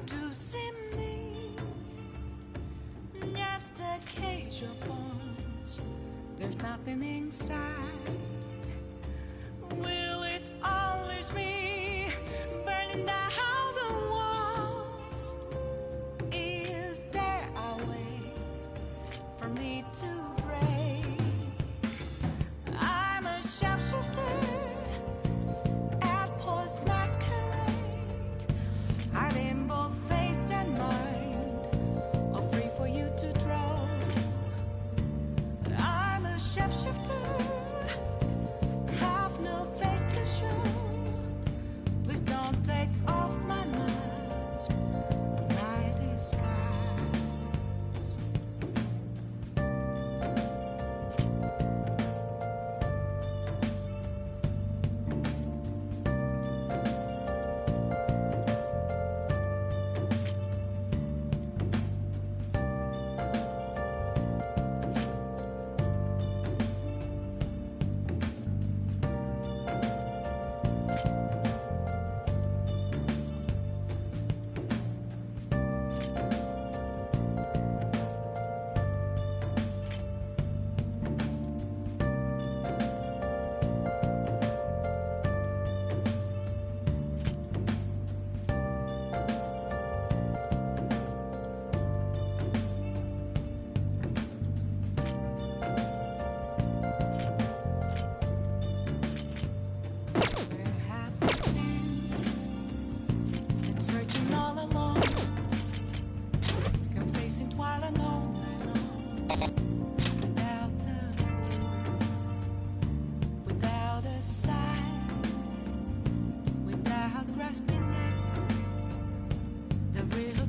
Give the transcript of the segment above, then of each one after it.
to see me. Just a cage of bones. There's nothing inside. Will it always be burning down the walls? Is there a way for me to break? I'm a sharpshooter at post masquerade, hiding both face and mind, all free for you to draw. I'm a sharpshooter, have no face to show. Please don't take off my mask, my disguise.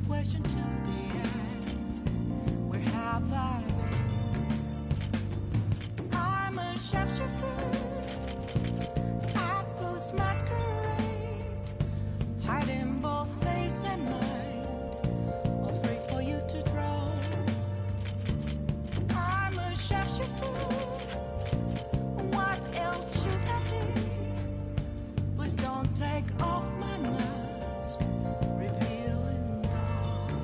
Question to be asked, where have I been? I'm a sharpshooter at post masquerade, hiding both face and mind, all free for you to draw. I'm a sharpshooter, what else should I be? Please don't take off my mask, revealing dawn.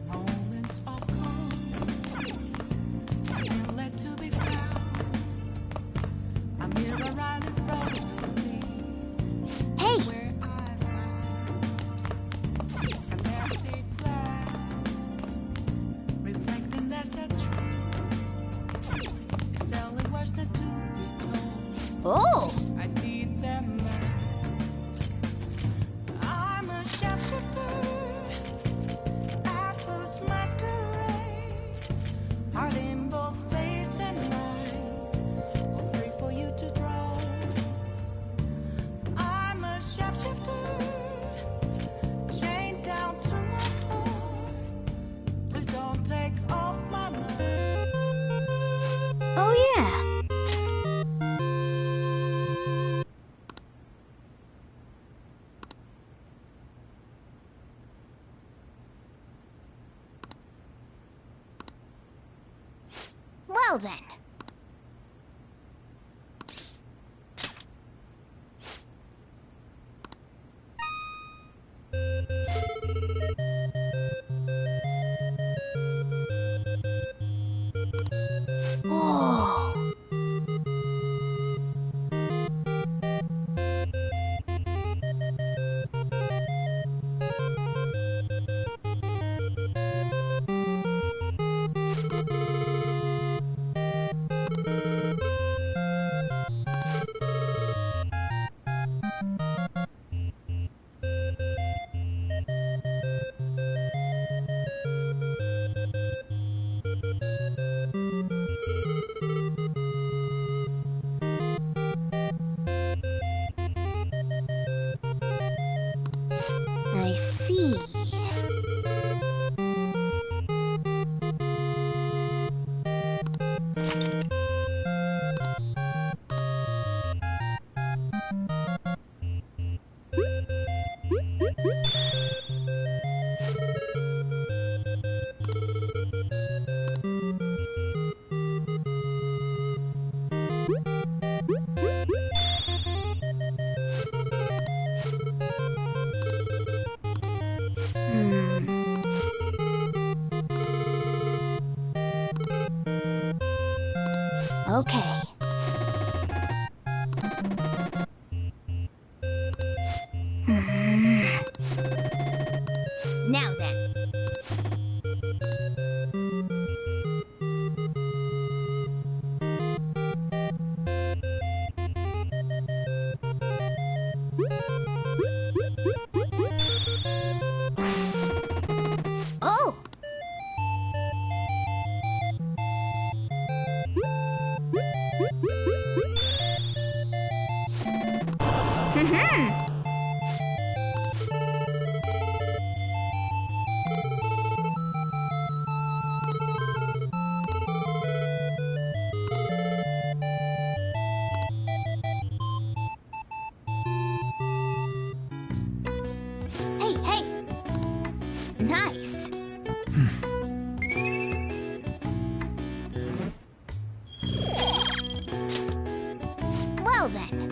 Moments of calm, nothing left to be found. A mirror right in front of me, Hey! where I found an empty glass, reflecting that's a truth. It's telling words not to be told. Oh! I need them mask. I'm a sharpshooter at post masquerade, hiding both face and mind, all free for you to draw. I'm a sharpshooter, chained down to my core. Please don't take off my mask. Oh yeah! Well then. Oh. Okay. Now then. Oh! Hey, hey! Nice! Well then.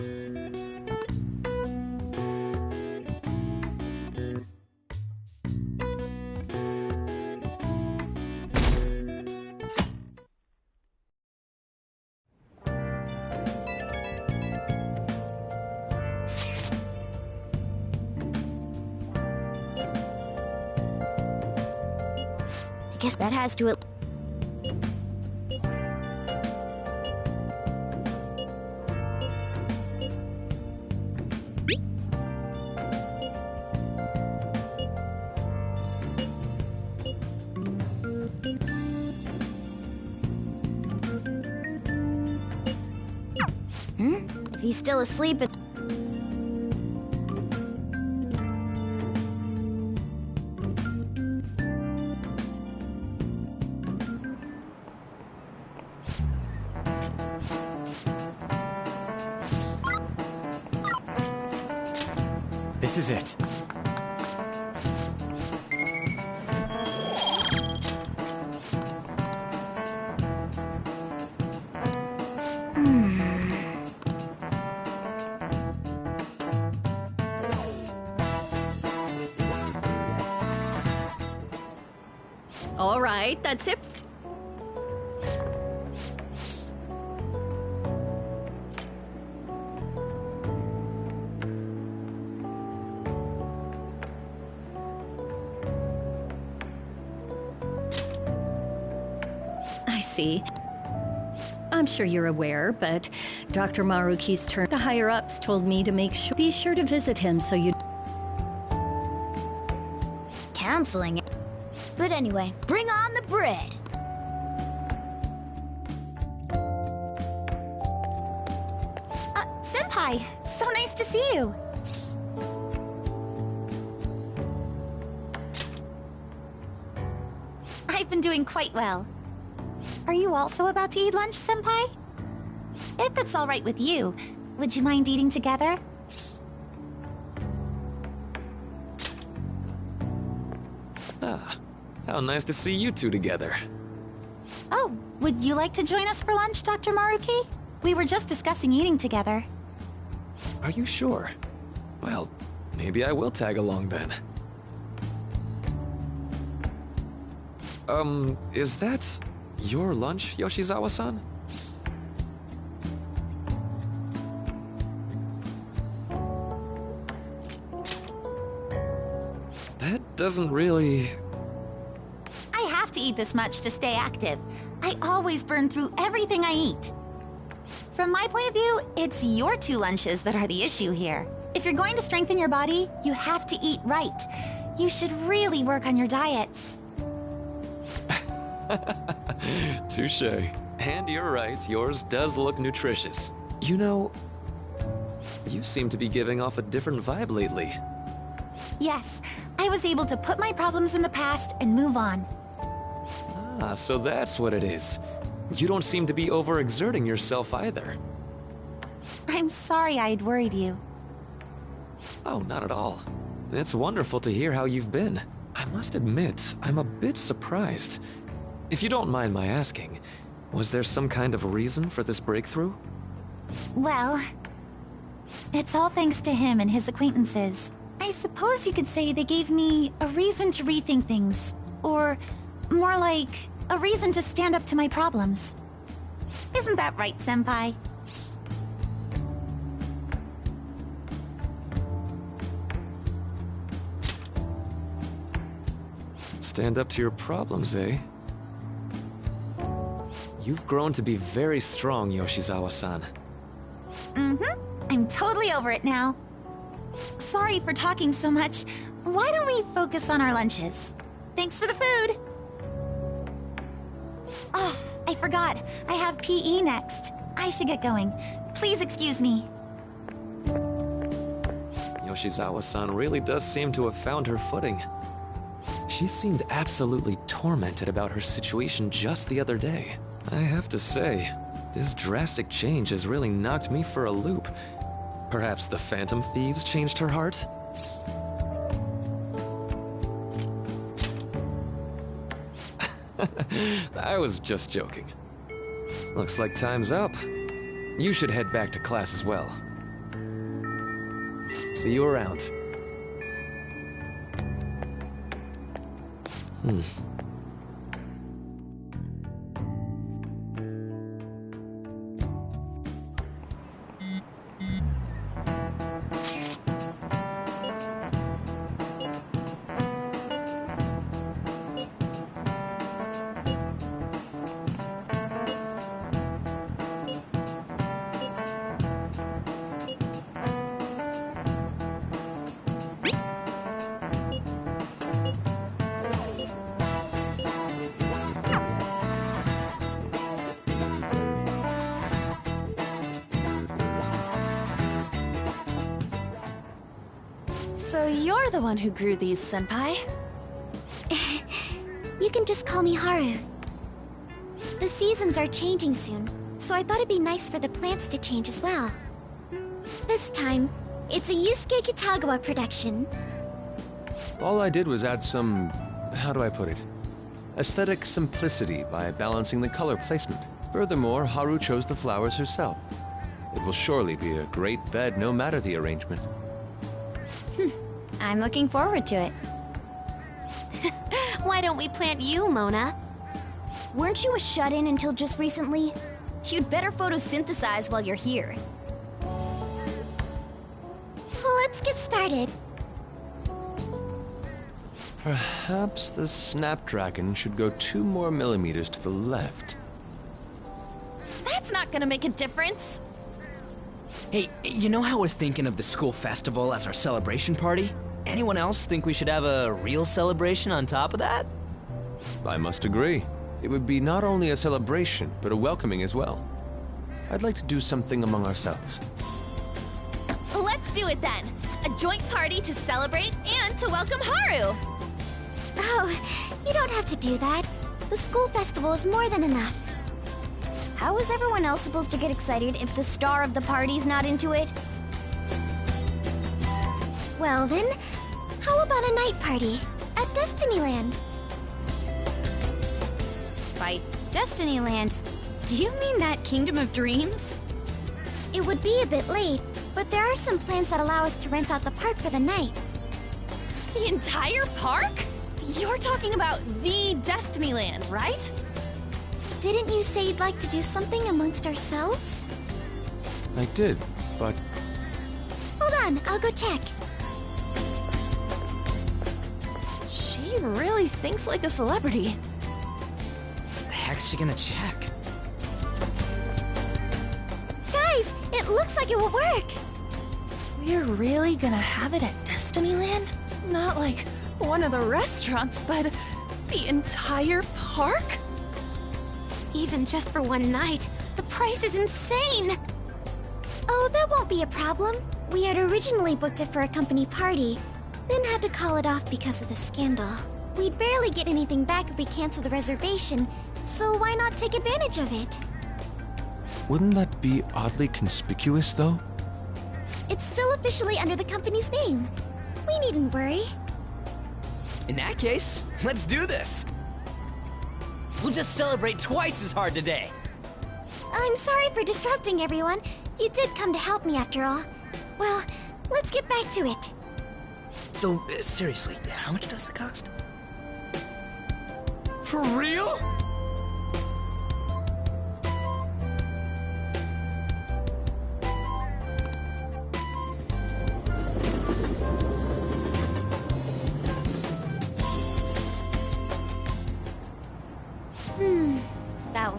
I guess that has to... If he's still asleep, it... This is it. All right, that's it. I see. I'm sure you're aware, but Dr. Maruki's turn. The higher-ups told me to be sure to visit him so you... Counseling it. But anyway, bring on the bread. Senpai, so nice to see you. I've been doing quite well. Are you also about to eat lunch, Senpai? If it's all right with you, would you mind eating together? Ah, how nice to see you two together. Oh, would you like to join us for lunch, Dr. Maruki? We were just discussing eating together. Are you sure? Well, maybe I will tag along then. Is that your lunch, Yoshizawa-san? That doesn't really... I have to eat this much to stay active. I always burn through everything I eat. From my point of view, it's your two lunches that are the issue here. If you're going to strengthen your body, you have to eat right. You should really work on your diets. Touché. And you're right, yours does look nutritious. You know, you seem to be giving off a different vibe lately. Yes, I was able to put my problems in the past and move on. Ah, so that's what it is. You don't seem to be overexerting yourself either. I'm sorry I'd worried you. Oh, not at all. It's wonderful to hear how you've been. I must admit, I'm a bit surprised. If you don't mind my asking, was there some kind of reason for this breakthrough? Well, it's all thanks to him and his acquaintances. I suppose you could say they gave me a reason to rethink things. Or more like, a reason to stand up to my problems. Isn't that right, Senpai? Stand up to your problems, eh? You've grown to be very strong, Yoshizawa-san. Mm-hmm. I'm totally over it now. Sorry for talking so much. Why don't we focus on our lunches? Thanks for the food! Oh, I forgot. I have PE next. I should get going. Please excuse me. Yoshizawa-san really does seem to have found her footing. She seemed absolutely tormented about her situation just the other day. I have to say, this drastic change has really knocked me for a loop. Perhaps the Phantom Thieves changed her heart? I was just joking. Looks like time's up. You should head back to class as well. See you around. So you're the one who grew these, Senpai? You can just call me Haru. The seasons are changing soon, so I thought it'd be nice for the plants to change as well. This time, it's a Yusuke Kitagawa production. All I did was add some... how do I put it? Aesthetic simplicity by balancing the color placement. Furthermore, Haru chose the flowers herself. It will surely be a great bed no matter the arrangement. I'm looking forward to it. Why don't we plant you, Mona? Weren't you a shut-in until just recently? You'd better photosynthesize while you're here. Well, let's get started. Perhaps the Snapdragon should go 2 more millimeters to the left. That's not gonna make a difference. Hey, you know how we're thinking of the school festival as our celebration party? Anyone else think we should have a real celebration on top of that? I must agree. It would be not only a celebration, but a welcoming as well. I'd like to do something among ourselves. Let's do it then. A joint party to celebrate and to welcome Haru. Oh, you don't have to do that. The school festival is more than enough. How is everyone else supposed to get excited if the star of the party's not into it? Well then, how about a night party at Destinyland? By Destinyland, do you mean that Kingdom of Dreams? It would be a bit late, but there are some plans that allow us to rent out the park for the night. The entire park? You're talking about the Destinyland, right? Didn't you say you'd like to do something amongst ourselves? I did, but... Hold on, I'll go check. She really thinks like a celebrity. The heck's she gonna check? Guys, it looks like it will work. We're really gonna have it at Destinyland? Not like one of the restaurants, but the entire park? Even just for one night, the price is insane. Oh, that won't be a problem. We had originally booked it for a company party, then had to call it off because of the scandal. We'd barely get anything back if we canceled the reservation, so why not take advantage of it? Wouldn't that be oddly conspicuous, though? It's still officially under the company's name. We needn't worry. In that case, let's do this! We'll just celebrate twice as hard today! I'm sorry for disrupting everyone. You did come to help me after all. Well, let's get back to it. So, seriously, how much does it cost? For real?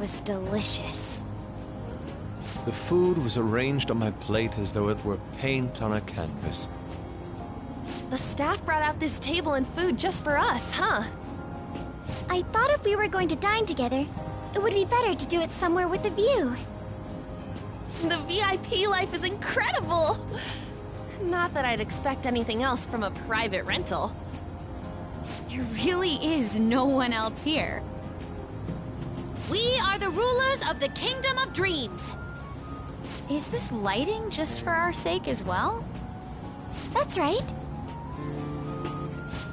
was delicious. The food was arranged on my plate as though it were paint on a canvas. The staff brought out this table and food just for us, huh? I thought if we were going to dine together, it would be better to do it somewhere with a view. The VIP life is incredible! Not that I'd expect anything else from a private rental. There really is no one else here. We are the rulers of the Kingdom of Dreams. Is this lighting just for our sake as well? That's right.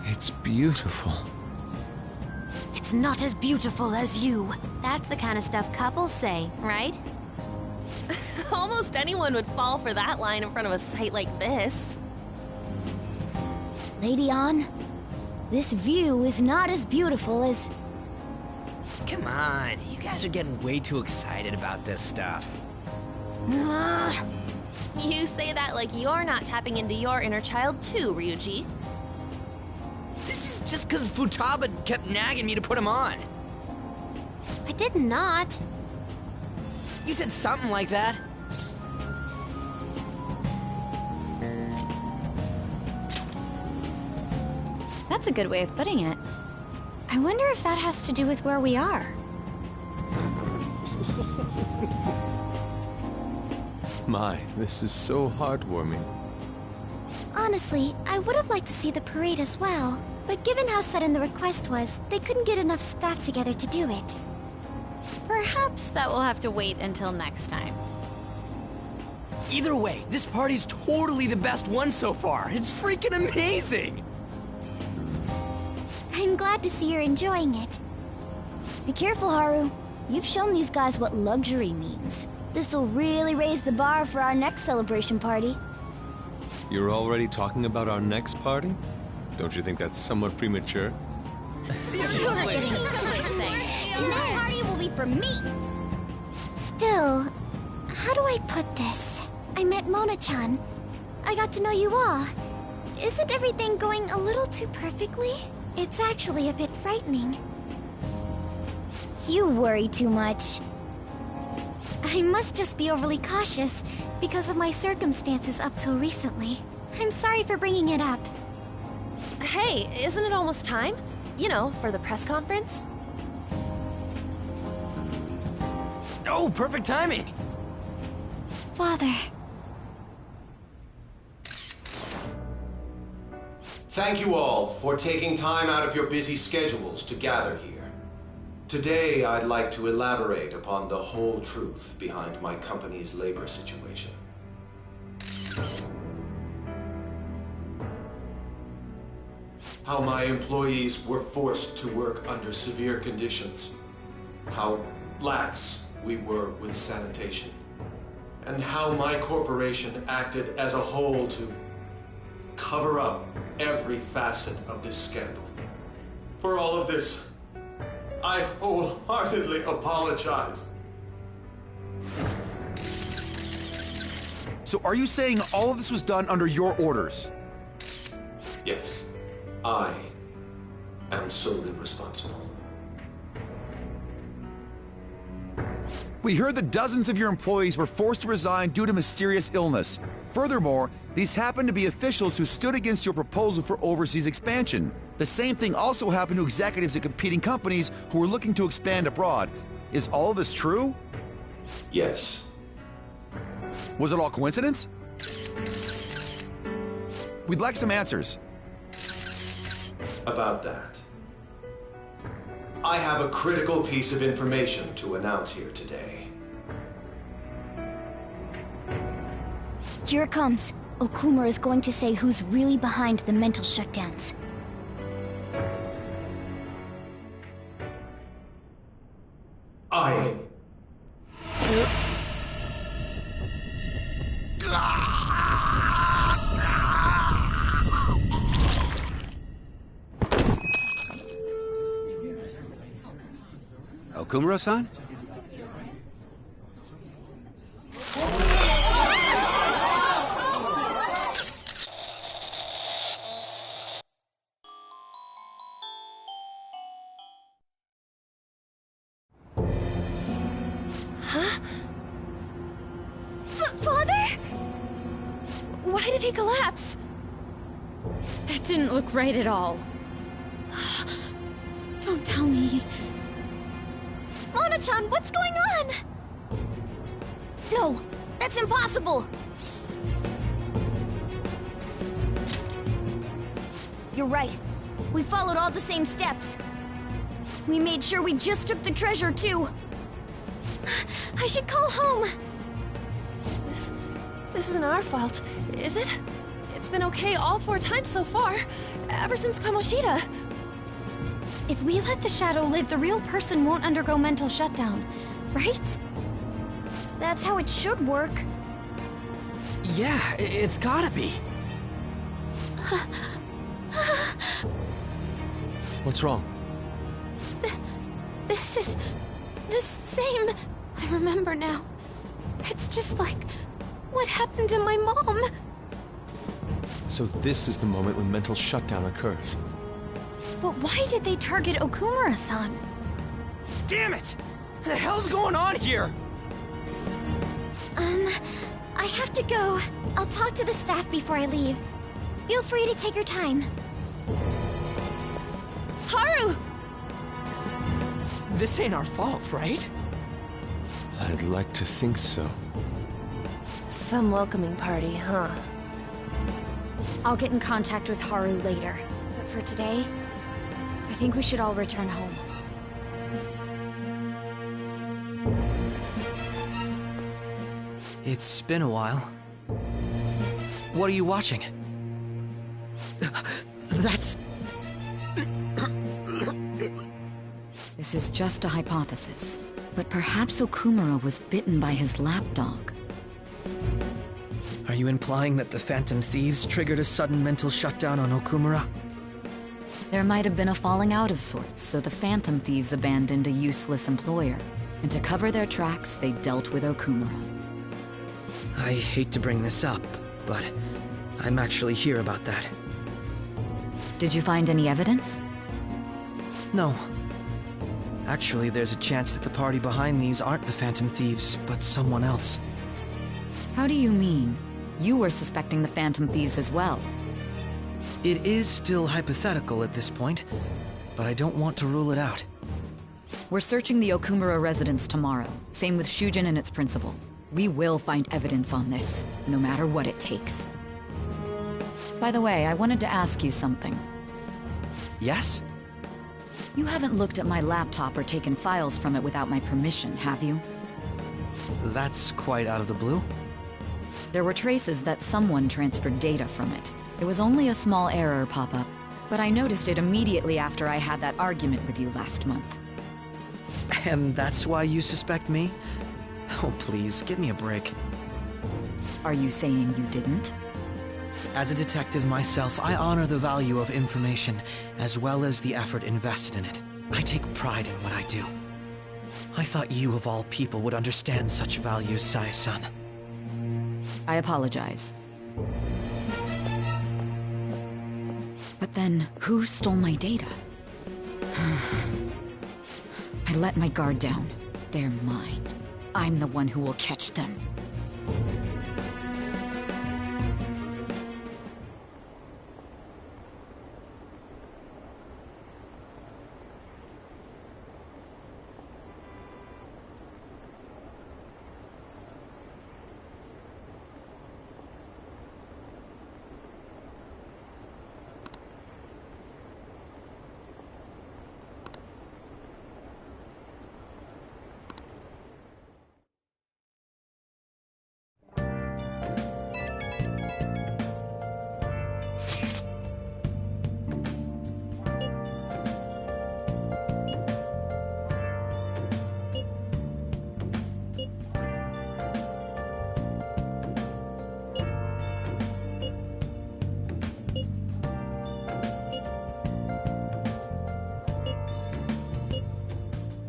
It's beautiful. It's not as beautiful as you. That's the kind of stuff couples say, right? Almost anyone would fall for that line in front of a sight like this. Lady An, this view is not as beautiful as... Come on, you guys are getting way too excited about this stuff. You say that like you're not tapping into your inner child too, Ryuji. This is just because Futaba kept nagging me to put him on. I did not. You said something like that. That's a good way of putting it. I wonder if that has to do with where we are. My, this is so heartwarming. Honestly, I would have liked to see the parade as well. But given how sudden the request was, they couldn't get enough staff together to do it. Perhaps that will have to wait until next time. Either way, this party's totally the best one so far. It's freaking amazing! I'm glad to see you're enjoying it. Be careful, Haru. You've shown these guys what luxury means. This'll really raise the bar for our next celebration party. You're already talking about our next party? Don't you think that's somewhat premature? Seriously? That party will be for me! Still, how do I put this? I met Mona-chan. I got to know you all. Isn't everything going a little too perfectly? It's actually a bit frightening. You worry too much. I must just be overly cautious because of my circumstances up till recently. I'm sorry for bringing it up. Hey, isn't it almost time? You know, for the press conference? Oh, perfect timing! Father. Thank you all for taking time out of your busy schedules to gather here. Today, I'd like to elaborate upon the whole truth behind my company's labor situation. How my employees were forced to work under severe conditions. How lax we were with sanitation. And how my corporation acted as a whole to cover up every facet of this scandal. For all of this, I wholeheartedly apologize. So are you saying all of this was done under your orders? Yes, I am solely responsible. We heard that dozens of your employees were forced to resign due to mysterious illness. Furthermore, these happened to be officials who stood against your proposal for overseas expansion. The same thing also happened to executives at competing companies who were looking to expand abroad. Is all of this true? Yes. Was it all coincidence? We'd like some answers. About that. I have a critical piece of information to announce here today. Here it comes. Okuma is going to say who's really behind the mental shutdowns. I... Okumura-san? Why did he collapse? That didn't look right at all. Don't tell me. Mona-chan, what's going on? No, that's impossible. You're right. We followed all the same steps. We made sure we just took the treasure, too. I should call home. This isn't our fault, is it? It's been okay all 4 times so far, ever since Kamoshida. If we let the shadow live, the real person won't undergo mental shutdown, right? That's how it should work. Yeah, it's gotta be. What's wrong? This is the same. I remember now. It's just like what happened to my mom. So this is the moment when mental shutdown occurs. But why did they target Okumura-san? Damn it! What the hell's going on here? I have to go. I'll talk to the staff before I leave. Feel free to take your time. Haru! This ain't our fault, right? I'd like to think so. Some welcoming party, huh? I'll get in contact with Haru later. But for today, I think we should all return home. It's been a while. What are you watching? That's... This is just a hypothesis, but perhaps Okumura was bitten by his lapdog. Are you implying that the Phantom Thieves triggered a sudden mental shutdown on Okumura? There might have been a falling out of sorts, so the Phantom Thieves abandoned a useless employer. And to cover their tracks, they dealt with Okumura. I hate to bring this up, but I'm actually here about that. Did you find any evidence? No. Actually, there's a chance that the party behind these aren't the Phantom Thieves, but someone else. How do you mean? You were suspecting the Phantom Thieves as well. It is still hypothetical at this point, but I don't want to rule it out. We're searching the Okumura residence tomorrow. Same with Shujin and its principal. We will find evidence on this, no matter what it takes. By the way, I wanted to ask you something. Yes? You haven't looked at my laptop or taken files from it without my permission, have you? That's quite out of the blue. There were traces that someone transferred data from it. It was only a small error pop-up, but I noticed it immediately after I had that argument with you last month. And that's why you suspect me? Oh, please, give me a break. Are you saying you didn't? As a detective myself, I honor the value of information, as well as the effort invested in it. I take pride in what I do. I thought you, of all people, would understand such values, Sae-san. I apologize. But then, who stole my data? I let my guard down. They're mine. I'm the one who will catch them.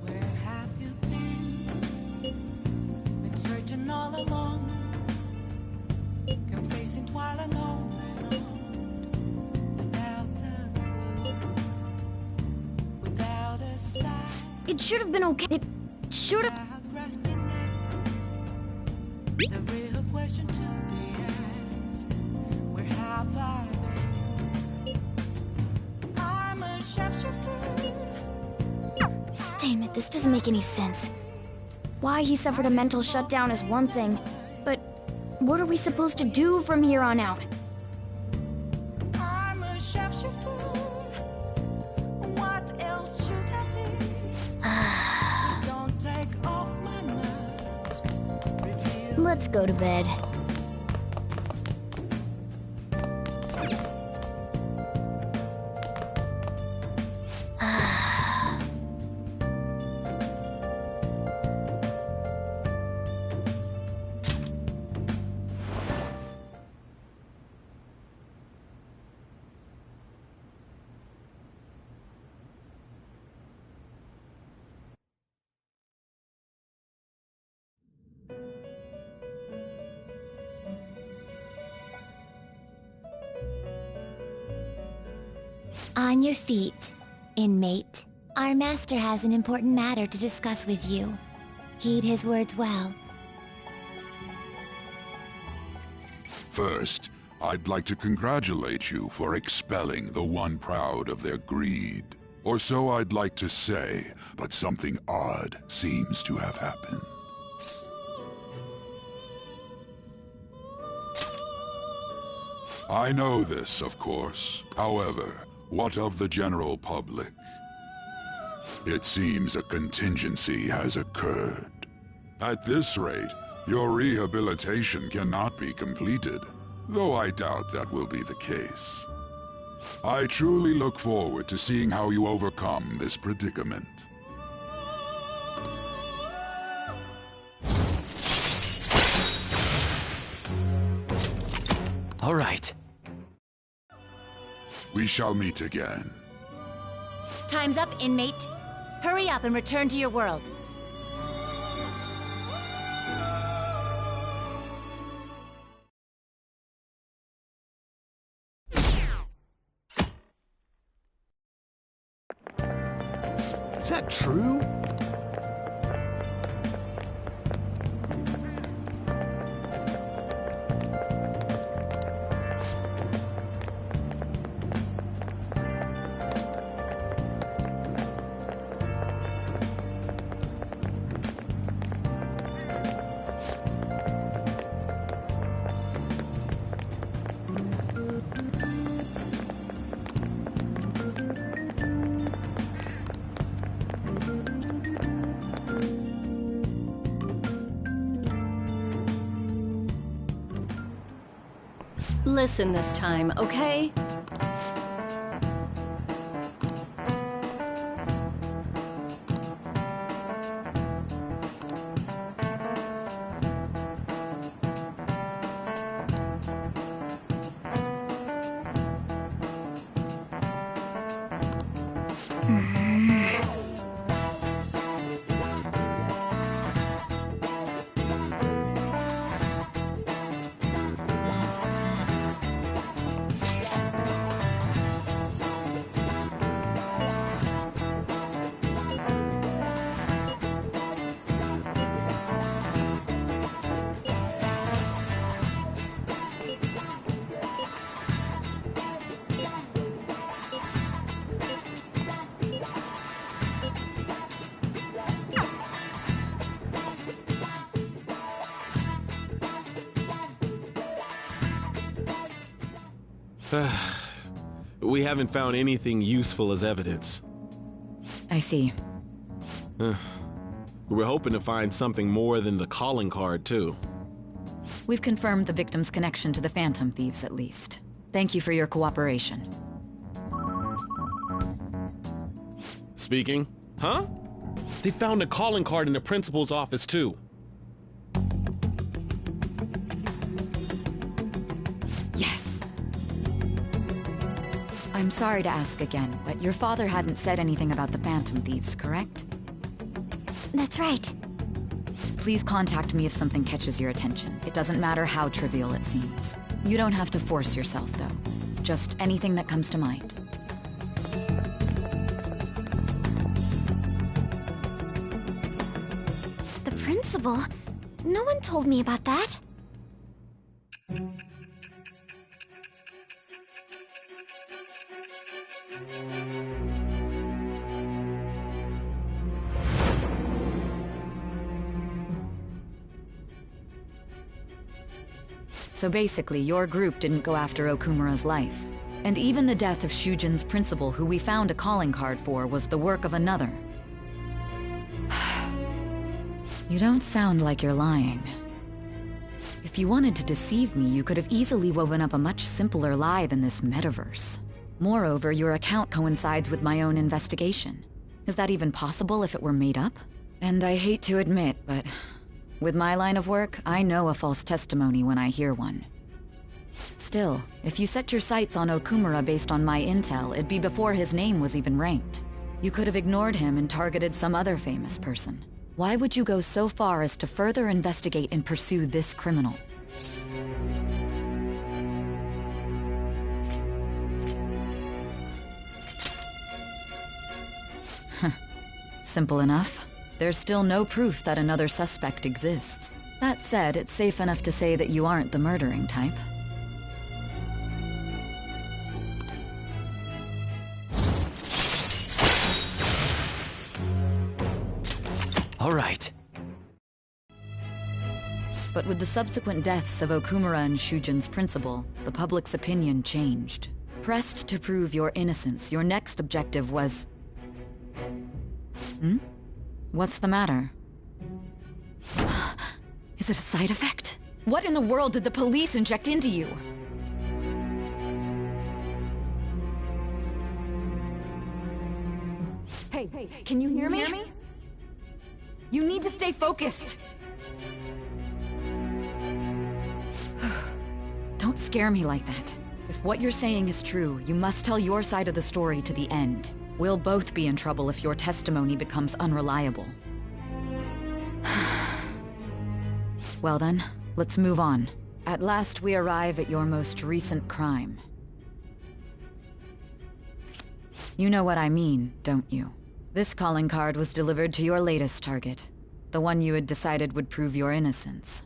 Where have you been? Been searching all along, confessing while alone and on, without a clue, without a sign. It should have been okay. It should have. Grasping at the real question to be asked. This doesn't make any sense. Why he suffered a mental shutdown is one thing, but what are we supposed to do from here on out? I'm a sharpshooter. What else should I be? Please don't take off my mask. Reveal Let's go to bed. On your feet, inmate. Our master has an important matter to discuss with you. Heed his words well. First, I'd like to congratulate you for expelling the one proud of their greed. Or so I'd like to say, but something odd seems to have happened. I know this, of course. However, what of the general public? It seems a contingency has occurred. At this rate, your rehabilitation cannot be completed, though I doubt that will be the case. I truly look forward to seeing how you overcome this predicament. All right. We shall meet again. Time's up, inmate. Hurry up and return to your world. Is that true? Listen this time, okay? We haven't found anything useful as evidence. I see. We're hoping to find something more than the calling card, too. We've confirmed the victim's connection to the Phantom Thieves, at least. Thank you for your cooperation. Speaking? Huh? They found a calling card in the principal's office, too. Yes. I'm sorry to ask again, but your father hadn't said anything about the Phantom Thieves, correct? That's right. Please contact me if something catches your attention. It doesn't matter how trivial it seems. You don't have to force yourself, though. Just anything that comes to mind. The principal? No one told me about that. So basically, your group didn't go after Okumura's life. And even the death of Shujin's principal, who we found a calling card for, was the work of another. You don't sound like you're lying. If you wanted to deceive me, you could have easily woven up a much simpler lie than this metaverse. Moreover, your account coincides with my own investigation. Is that even possible if it were made up? And I hate to admit, but with my line of work, I know a false testimony when I hear one. Still, if you set your sights on Okumura based on my intel, it'd be before his name was even ranked. You could have ignored him and targeted some other famous person. Why would you go so far as to further investigate and pursue this criminal? Simple enough. There's still no proof that another suspect exists. That said, it's safe enough to say that you aren't the murdering type. All right. But with the subsequent deaths of Okumura and Shujin's principal, the public's opinion changed. Pressed to prove your innocence, your next objective was... What's the matter? Is it a side effect? What in the world did the police inject into you? Hey, can you hear me? You need to stay focused! Don't scare me like that. If what you're saying is true, you must tell your side of the story to the end. We'll both be in trouble if your testimony becomes unreliable. Well then, let's move on. At last we arrive at your most recent crime. You know what I mean, don't you? This calling card was delivered to your latest target. The one you had decided would prove your innocence.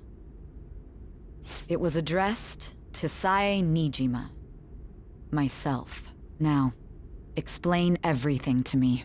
It was addressed to Sae Nijima. Myself. Now, explain everything to me.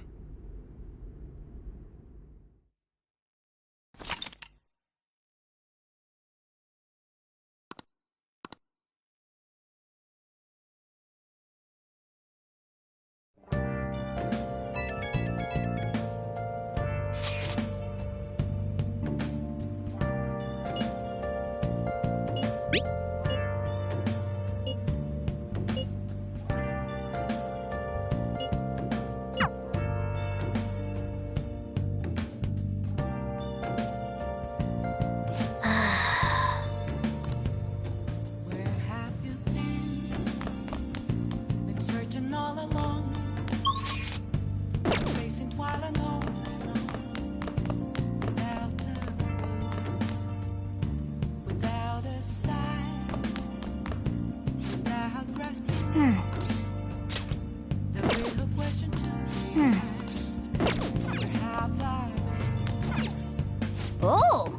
Oh!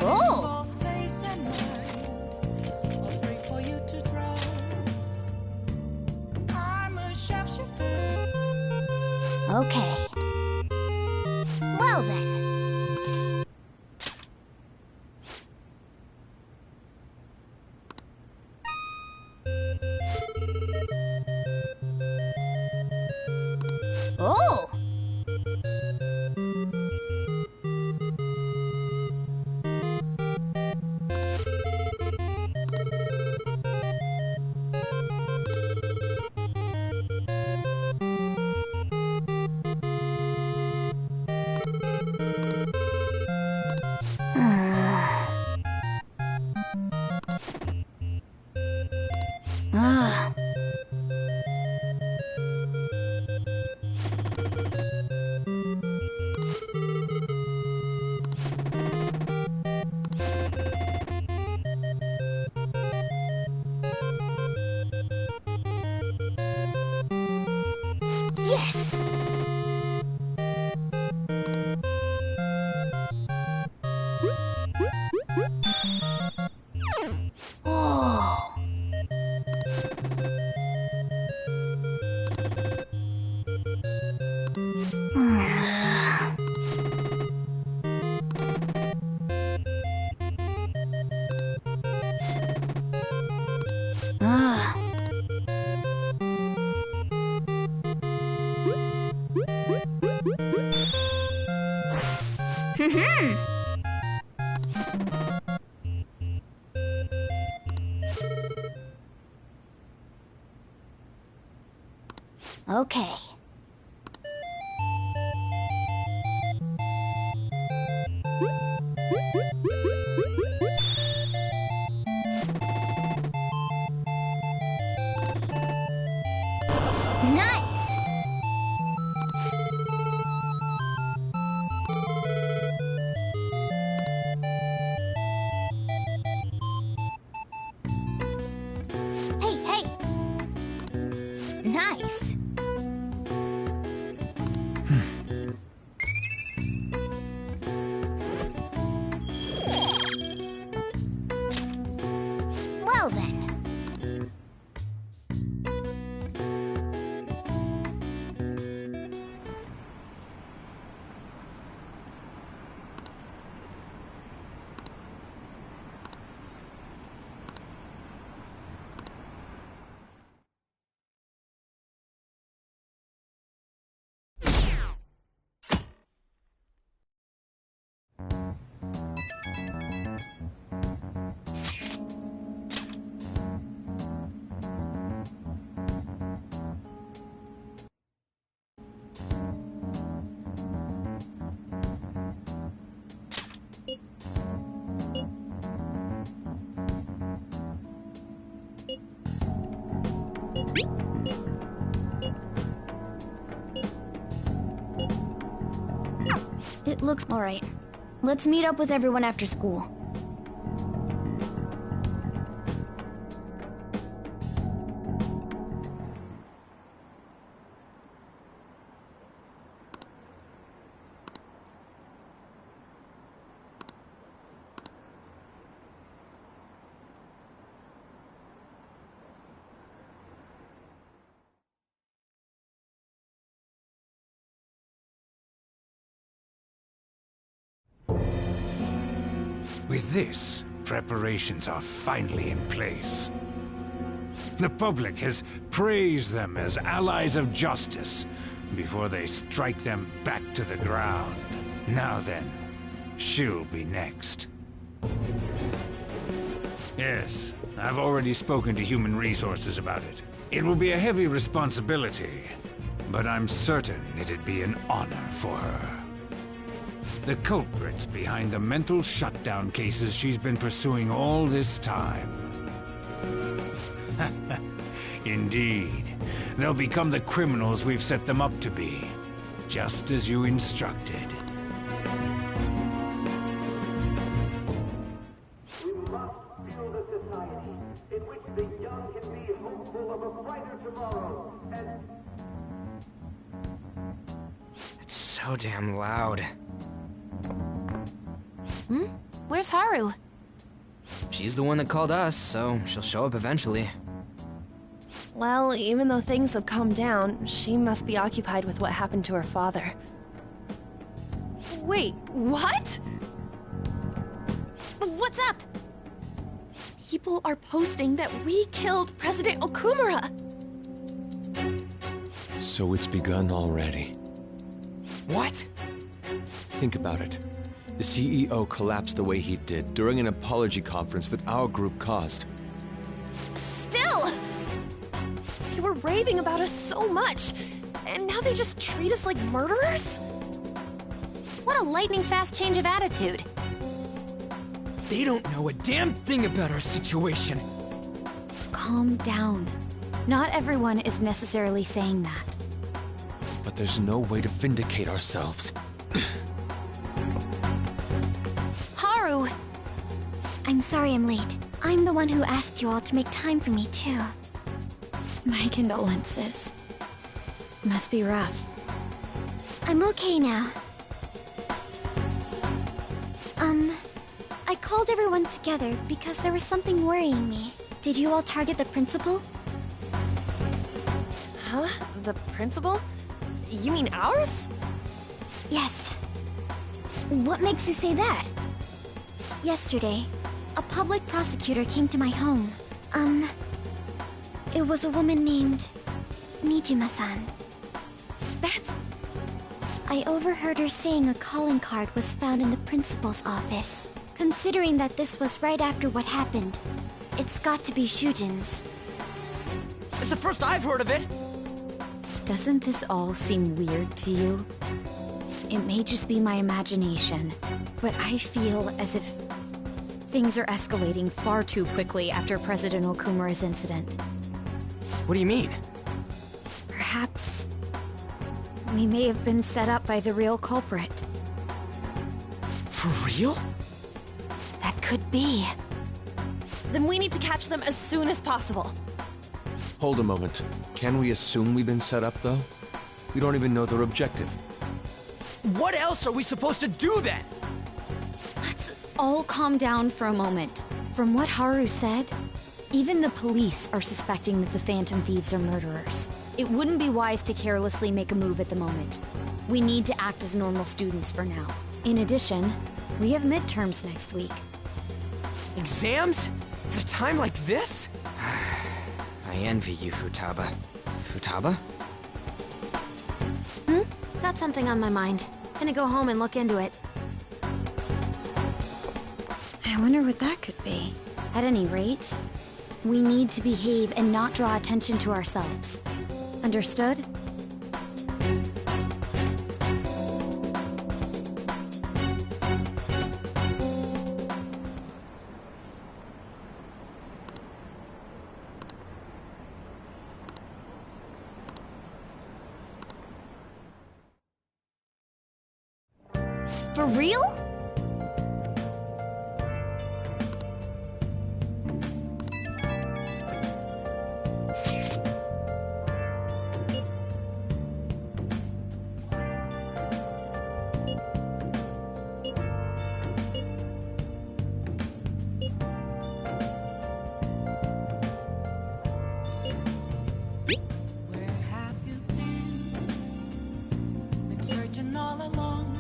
Oh! Okay. Well then. Oh! Mm-hmm. Okay. Nice! Hey, hey! Nice! Well then. It looks alright. Let's meet up with everyone after school. With this, preparations are finally in place. The public has praised them as allies of justice before they strike them back to the ground. Now then, she'll be next. Yes, I've already spoken to Human Resources about it. It will be a heavy responsibility, but I'm certain it'd be an honor for her. The culprits behind the mental shutdown cases she's been pursuing all this time. Indeed. They'll become the criminals we've set them up to be, just as you instructed. We must build a society in which the young can be hopeful of a brighter tomorrow, and... It's so damn loud. Hmm? Where's Haru? She's the one that called us, so she'll show up eventually. Well, even though things have calmed down, she must be occupied with what happened to her father. Wait, what? What's up? People are posting that we killed President Okumura! So it's begun already. What? Think about it. The CEO collapsed the way he did during an apology conference that our group caused. Still! They were raving about us so much, and now they just treat us like murderers? What a lightning-fast change of attitude. They don't know a damn thing about our situation. Calm down. Not everyone is necessarily saying that. But there's no way to vindicate ourselves. Haru! I'm sorry I'm late. I'm the one who asked you all to make time for me, too. My condolences. Must be rough. I'm okay now. I called everyone together because there was something worrying me. Did you all target the principal? Huh? The principal? You mean ours? Yes. What makes you say that? Yesterday, a public prosecutor came to my home. It was a woman named Nijima-san. I overheard her saying a calling card was found in the principal's office. Considering that this was right after what happened, it's got to be Shujin's. It's the first I've heard of it! Doesn't this all seem weird to you? It may just be my imagination, but I feel as if things are escalating far too quickly after President Okumura's incident. What do you mean? Perhaps we may have been set up by the real culprit. For real? That could be. Then we need to catch them as soon as possible. Hold a moment. Can we assume we've been set up, though? We don't even know their objective. What else are we supposed to do then? Let's all calm down for a moment. From what Haru said, even the police are suspecting that the Phantom Thieves are murderers. It wouldn't be wise to carelessly make a move at the moment. We need to act as normal students for now. In addition, we have midterms next week. Exams? At a time like this? I envy you, Futaba. Futaba? Got something on my mind. Gonna go home and look into it. I wonder what that could be. At any rate, we need to behave and not draw attention to ourselves. Understood? For real? Where have you been? Been searching all along,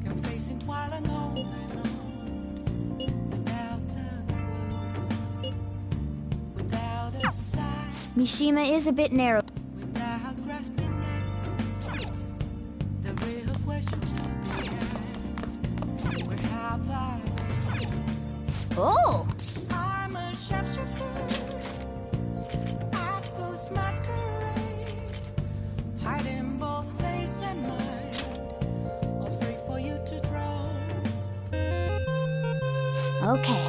confessing while alone and on, without a clue, without a sign, Mishima is a bit narrow. without grasping it. The real question to be asked: where have I been? Oh! I'm a shapeshifter. Apples masquerade, hiding both face and mind, all free for you to draw. Okay.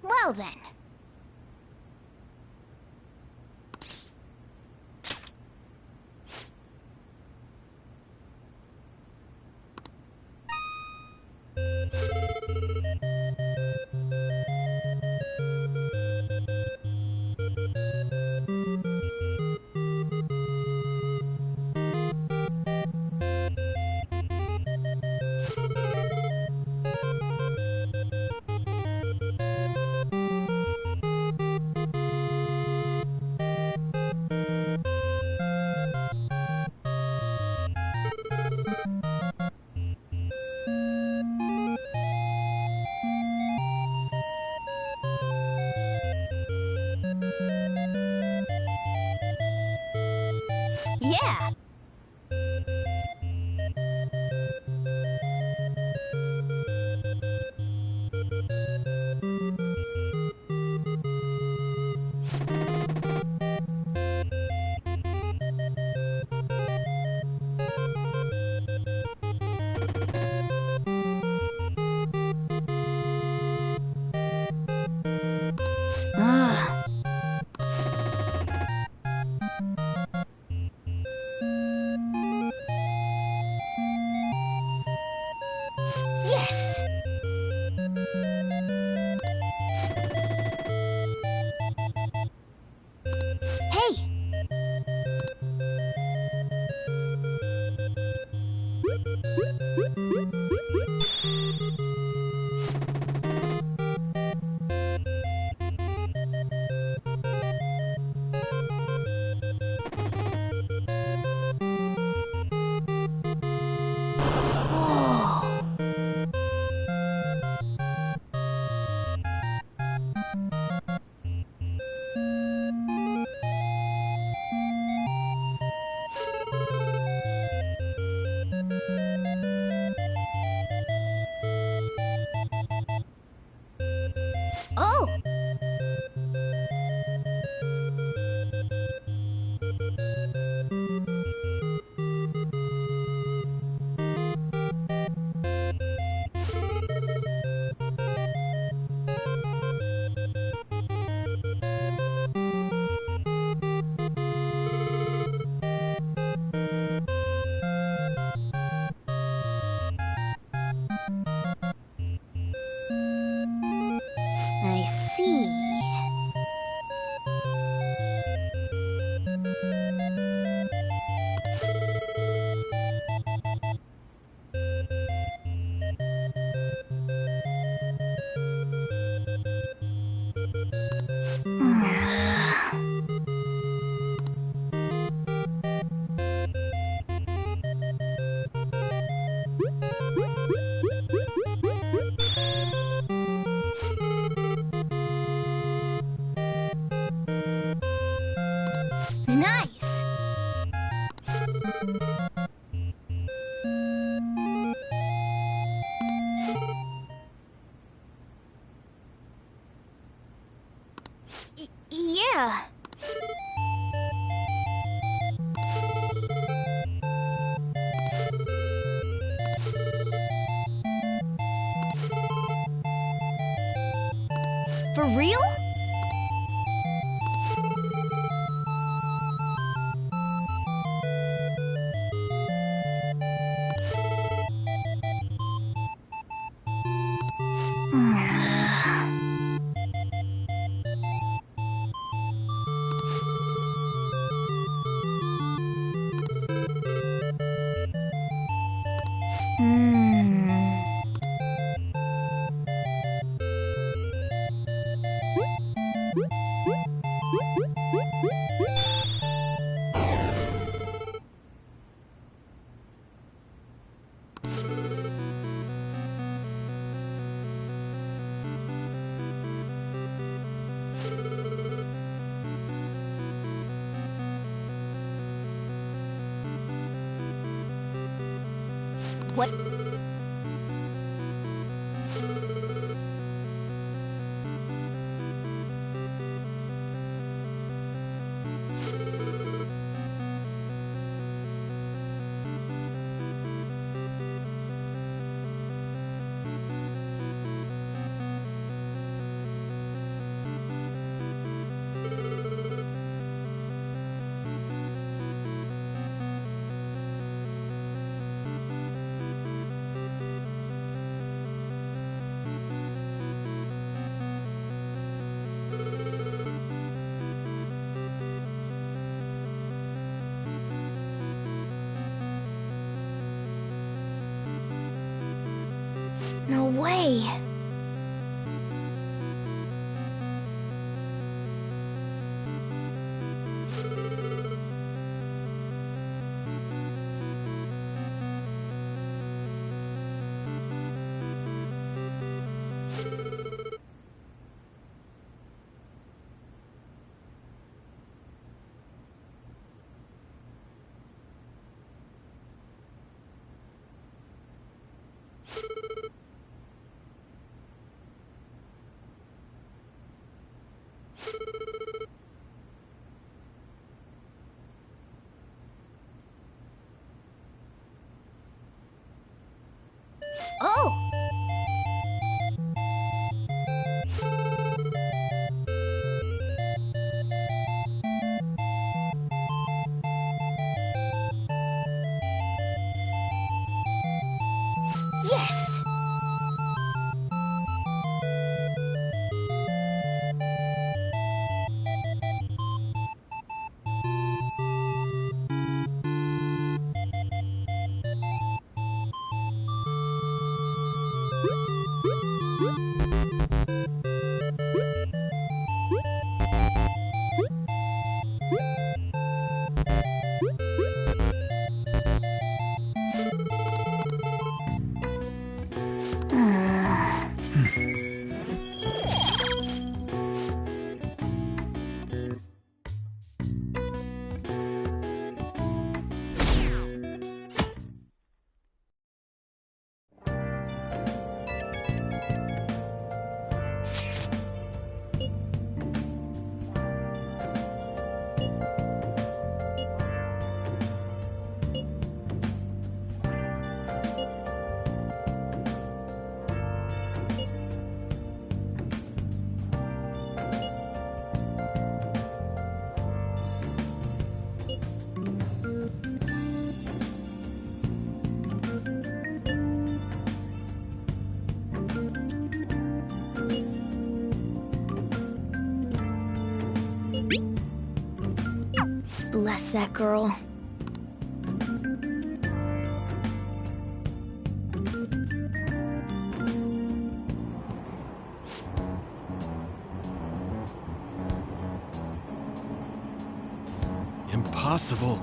Well then. Yeah! Ah. For real? What? No way. Oh! Yes! Bless that girl. Impossible.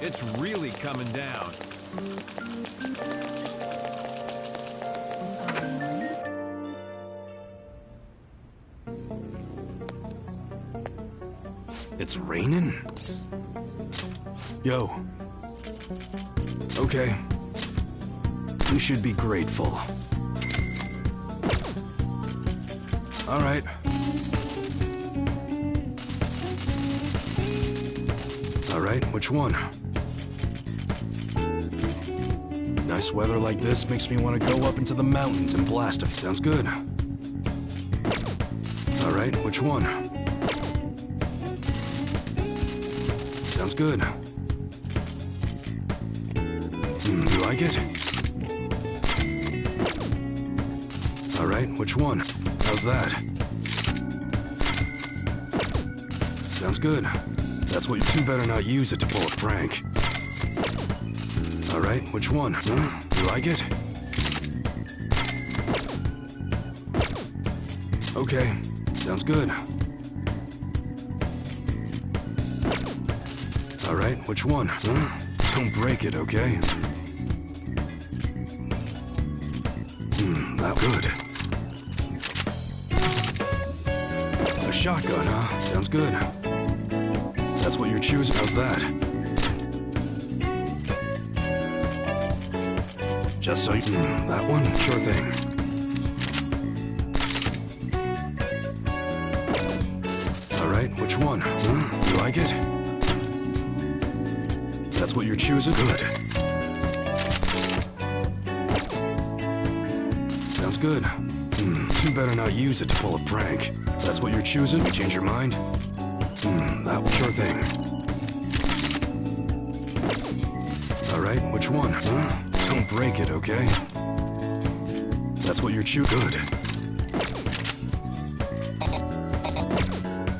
It's really coming down. It's raining? Yo. Okay. You should be grateful. All right. All right, which one? Nice weather like this makes me want to go up into the mountains and blast. Sounds good. All right, which one? Sounds good. You like it? All right, which one? How's that? Sounds good. That's what you better not use it to pull a prank. All right, which one? You like it? Okay, sounds good. All right, which one? Don't break it, okay? That good. A shotgun, huh? Sounds good. That's what you're choosing. How's that? Just so you... that one? Sure thing. All right, which one? You like it? That's what you're choosing? Good. Sounds good. You better not use it to pull a prank. That's what you're choosing? You change your mind? That sure thing. All right, which one? Don't break it, okay? That's what you're choosing? Good.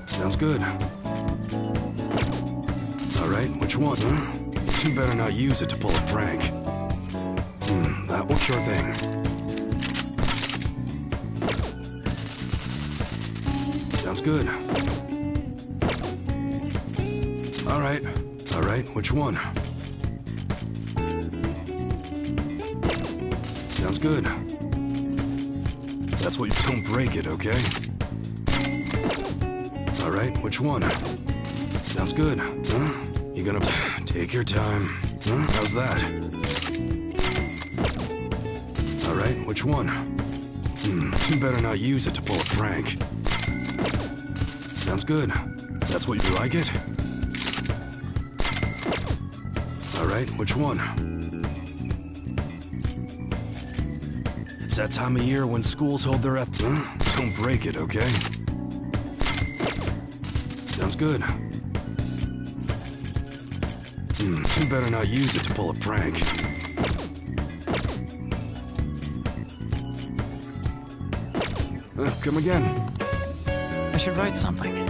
Sounds good. All right, which one? You better not use it to pull a prank. That one sure thing. Sounds good. All right, which one? Sounds good. That's what you... don't break it, okay? All right, which one? Sounds good. You gonna... take your time. How's that? All right, which one? You better not use it to pull a prank. Sounds good. That's what you like it? All right, which one? It's that time of year when schools hold their don't break it, okay? Sounds good. You better not use it to pull a prank. Come again. I should write something.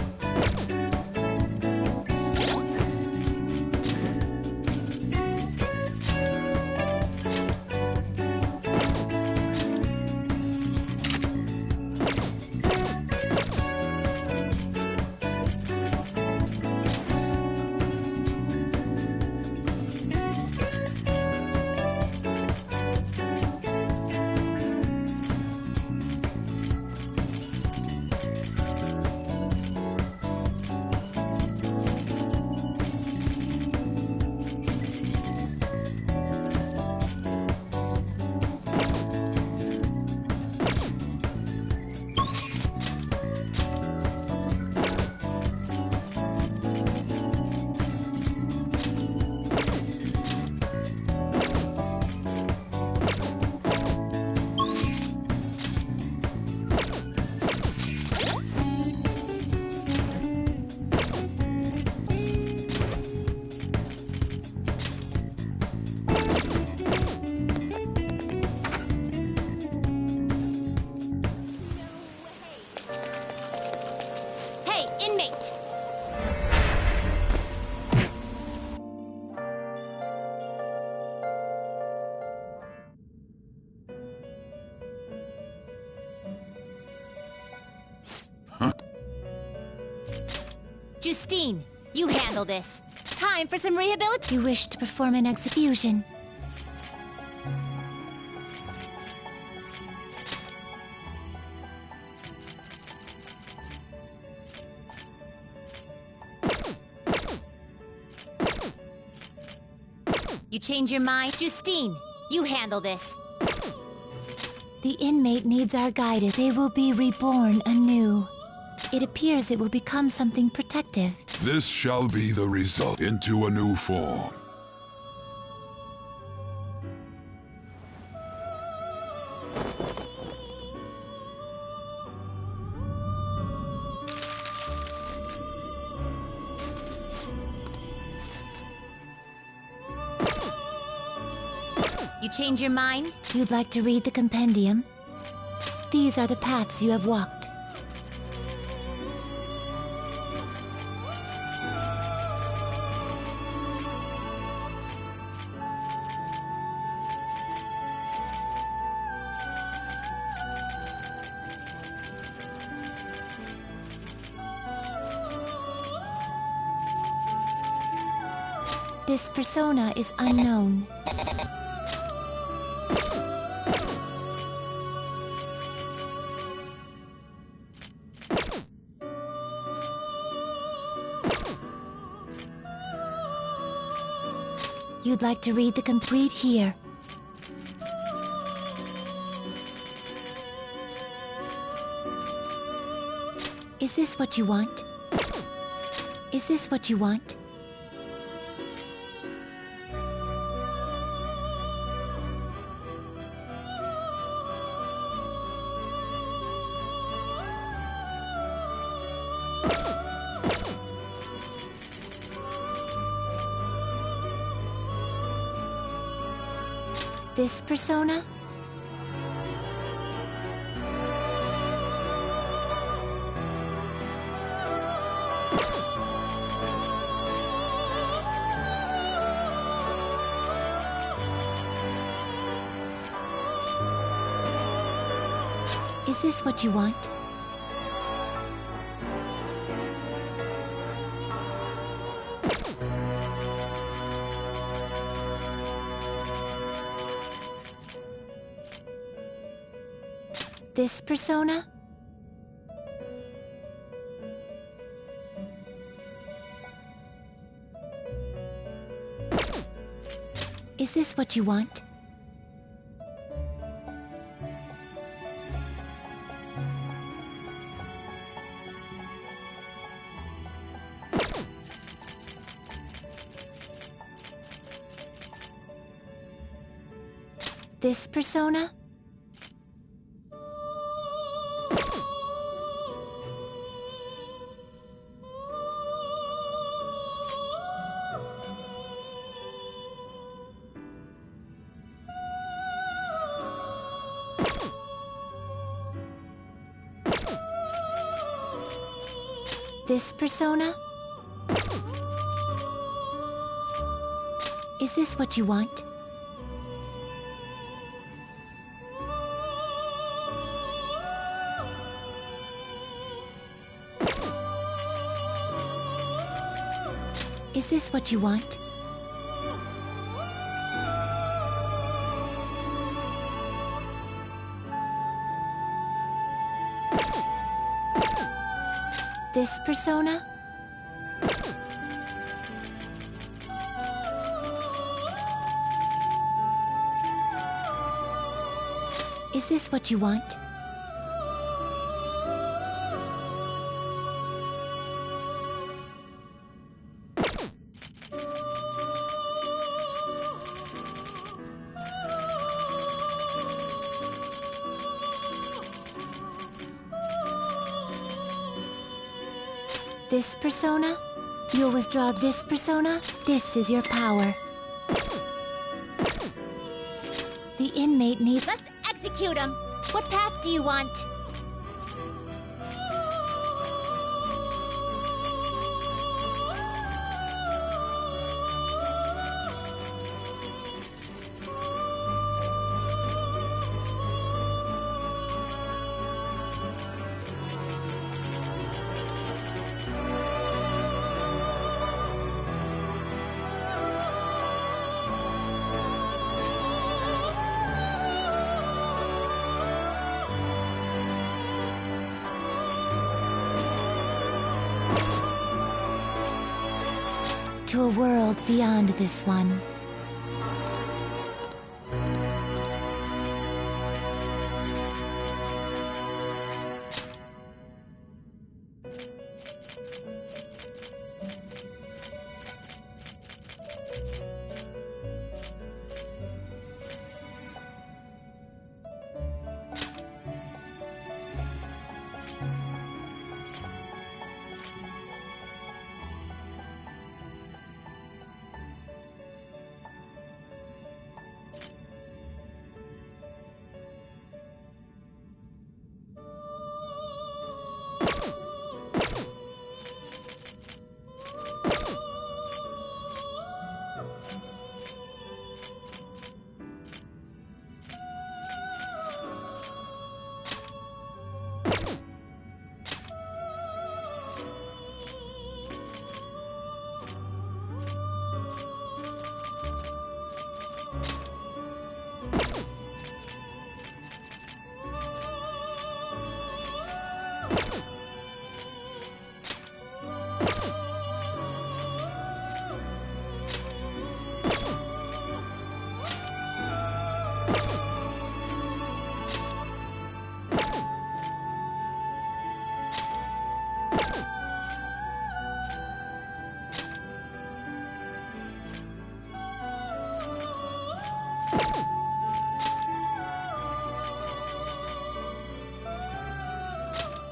Justine, you handle this. Time for some rehabilitation. You wish to perform an execution. You change your mind? Justine, you handle this. The inmate needs our guidance. They will be reborn anew. It appears it will become something protective. This shall be the result into a new form. You change your mind? You'd like to read the compendium? These are the paths you have walked. This persona is unknown. You'd like to read the complete here. Is this what you want? Is this what you want? This persona? Is this what you want? This persona? Is this what you want? This persona? This persona? Is this what you want? Is this what you want? This persona? Is this what you want? This persona? You'll withdraw this persona? This is your power. The inmate needs... Let's execute him! What path do you want? To a world beyond this one.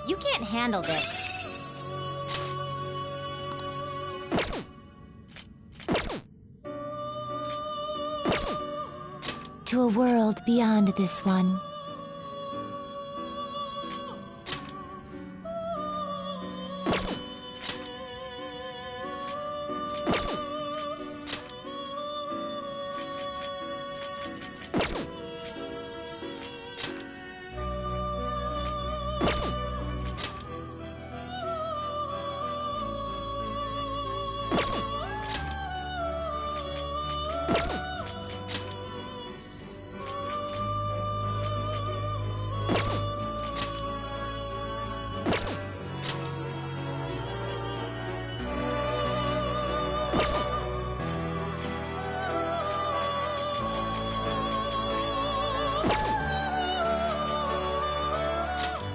You can't handle this. To a world beyond this one.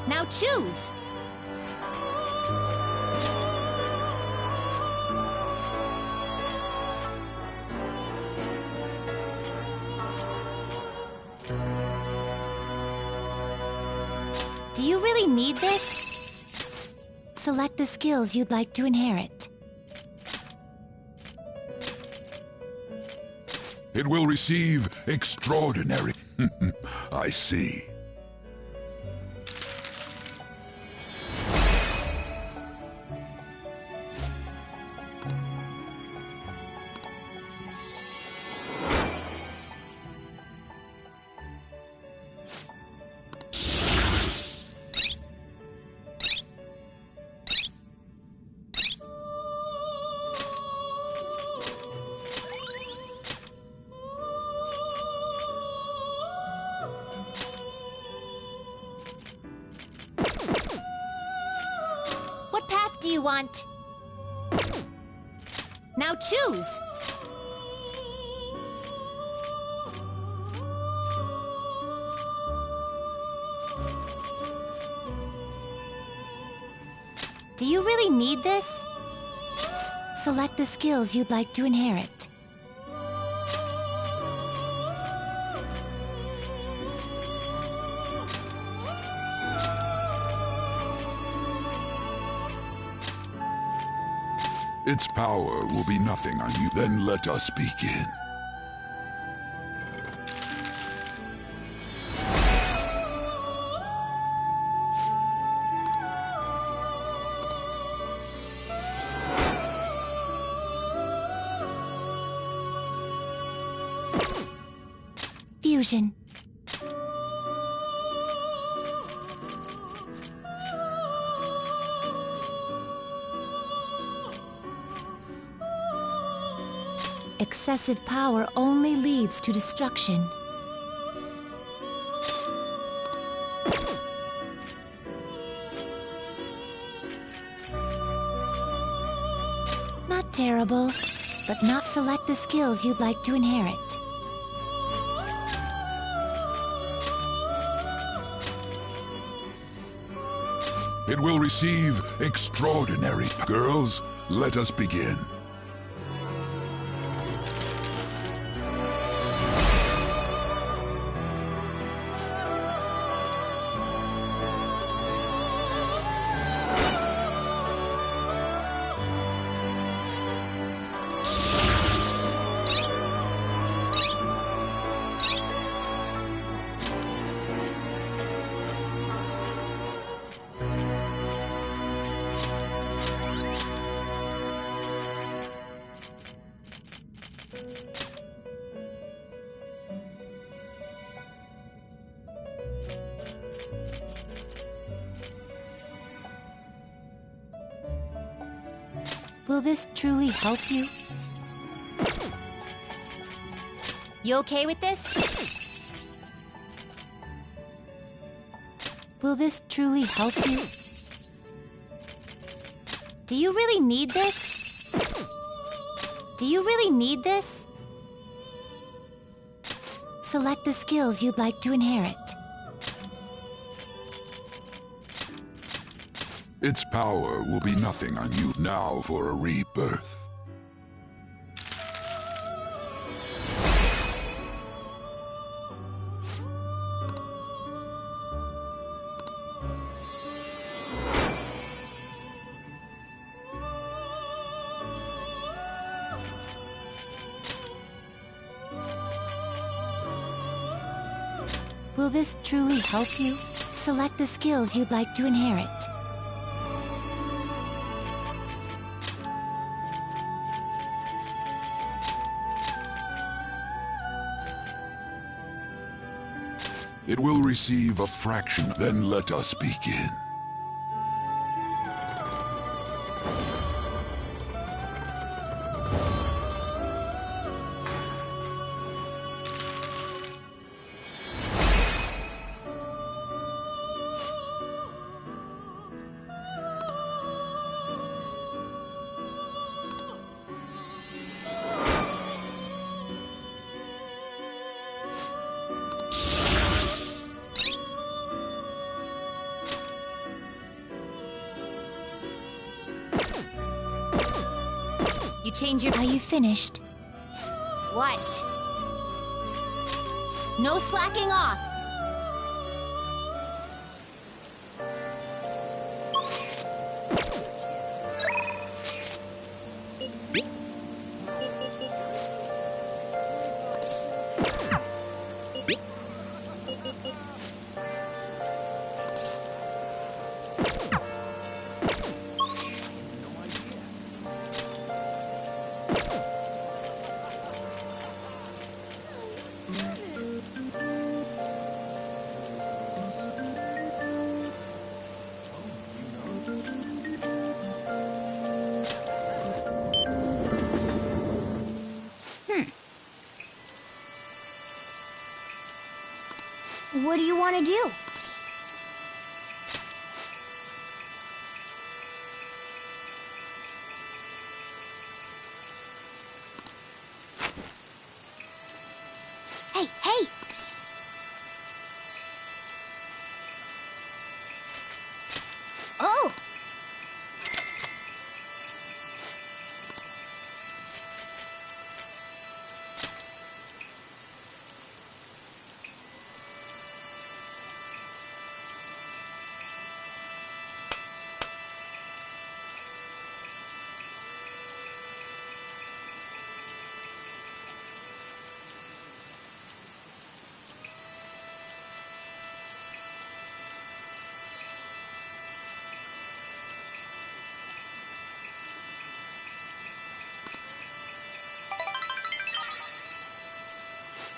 Now choose! Do you really need this? Select the skills you'd like to inherit. It will receive extraordinary... I see. What path do you want? Now choose! Do you really need this? Select the skills you'd like to inherit. Its power will be nothing on you. Then let us begin. Fusion. Excessive power only leads to destruction. Not terrible. but not select the skills you'd like to inherit. It will receive extraordinary. Girls, let us begin. Will this truly help you? You okay with this? Will this truly help you? Do you really need this? Do you really need this? Select the skills you'd like to inherit. Its power will be nothing on you now for a rebirth. Will this truly help you? Select the skills you'd like to inherit. It will receive a fraction, then let us begin. You change your... Are you finished? What? No slacking off! What do you want to do? Hey, hey! Oh!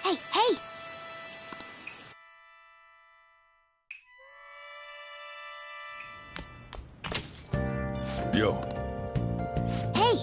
Hey, hey! Yo. Hey!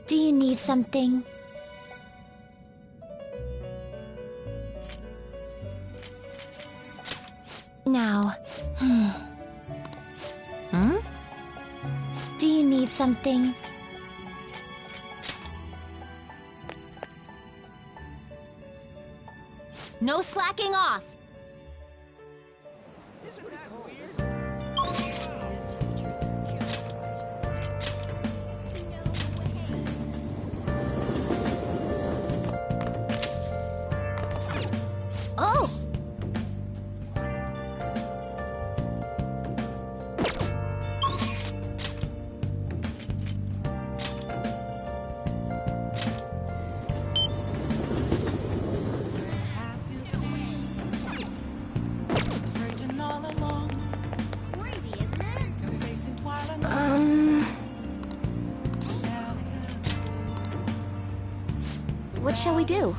Do you need something? Now, do you need something? No slacking off. Oh! Searching all along. You're facing twilight. What shall we do?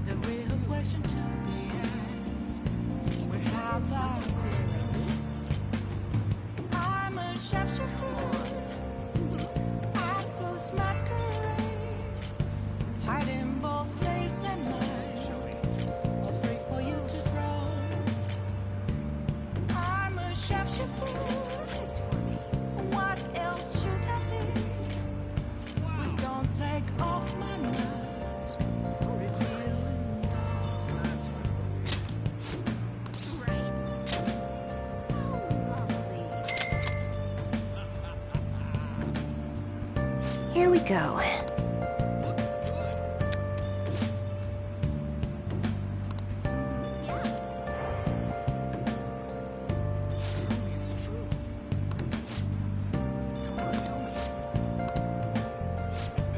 The real question to be asked. Where have I been? I'm a shapeshifter. Actors masquerade. Hiding both face and mind. All free for you to draw. I'm a shapeshifter. What else should I be? Please don't take off my mask. Revealing Here we go.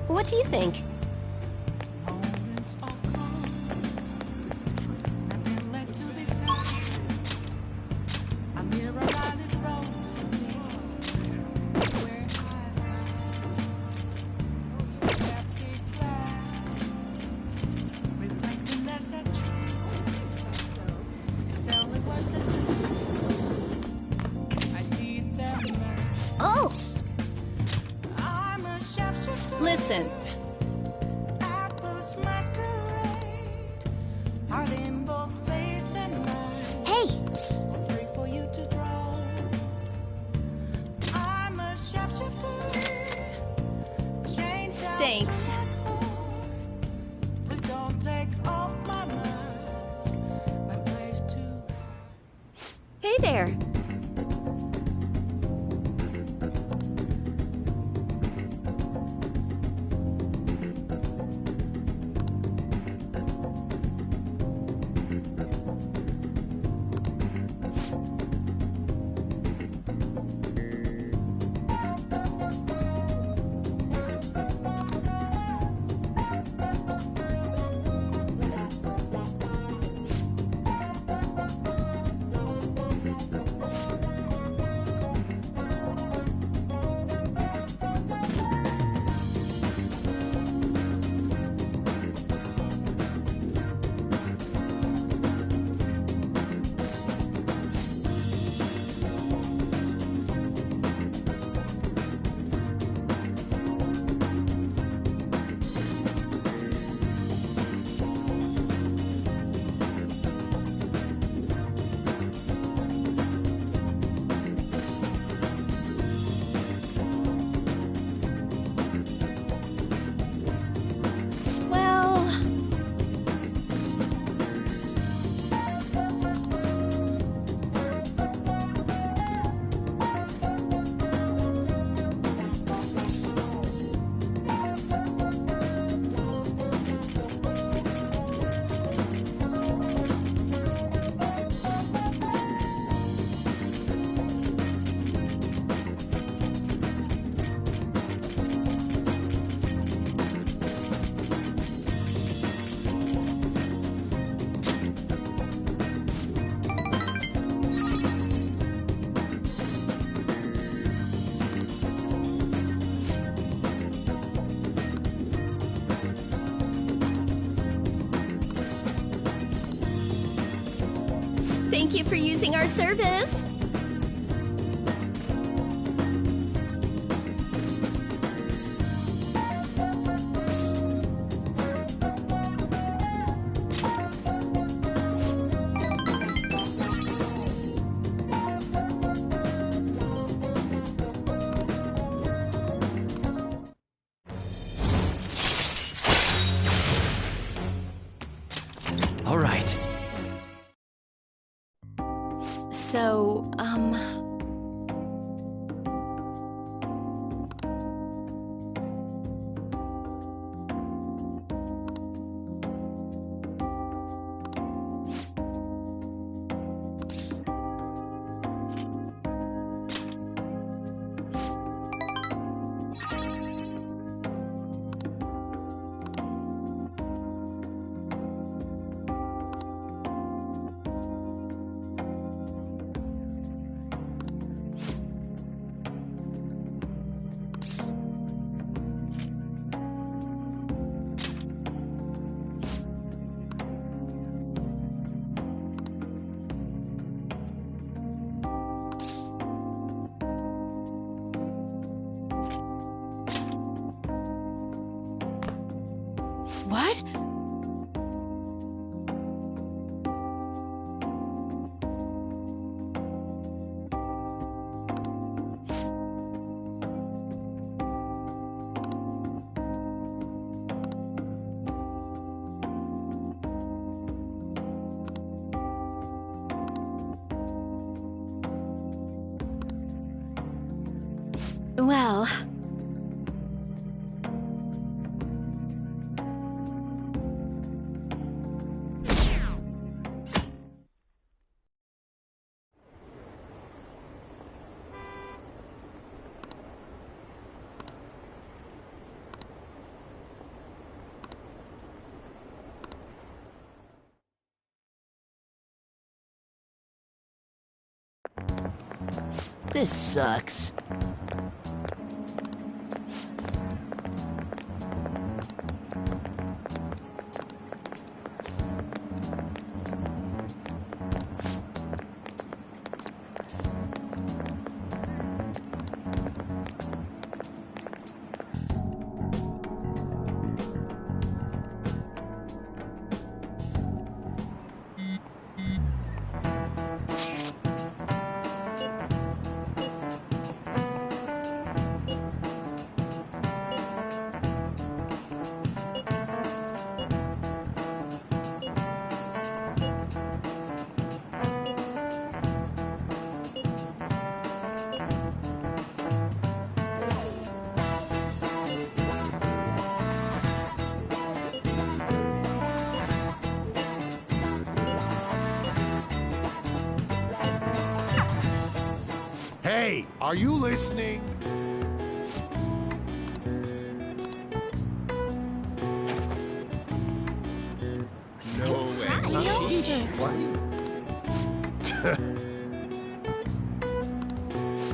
What do you think? moments of calm. Nothing left to be found. A mirror light is thrown to me. Where I found empty glass, reflecting less at truth. It's only worse than truth. I need them now. Oh! I'm a shapeshifter. Listen, Actors masquerade. Hiding both face and mind. Hey! All free for you to draw. I'm a shapeshifter. Chained down Thanks. to my core. Please don't take off my mask. My place to hey there. Well, thank you for using our service. So, what? Well... This sucks. Hey, are you listening? No way.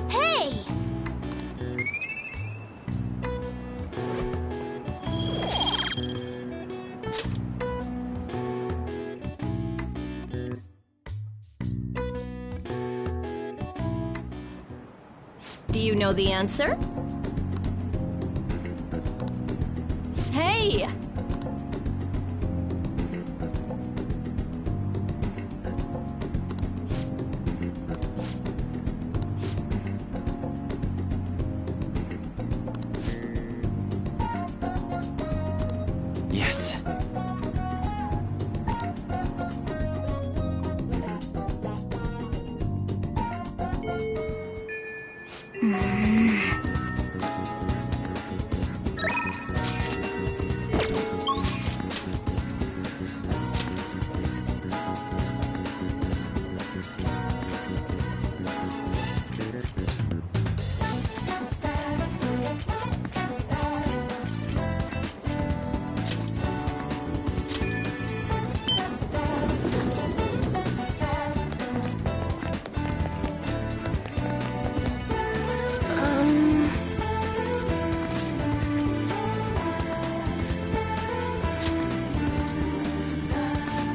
Hey! Do you know the answer? Hey! Yes.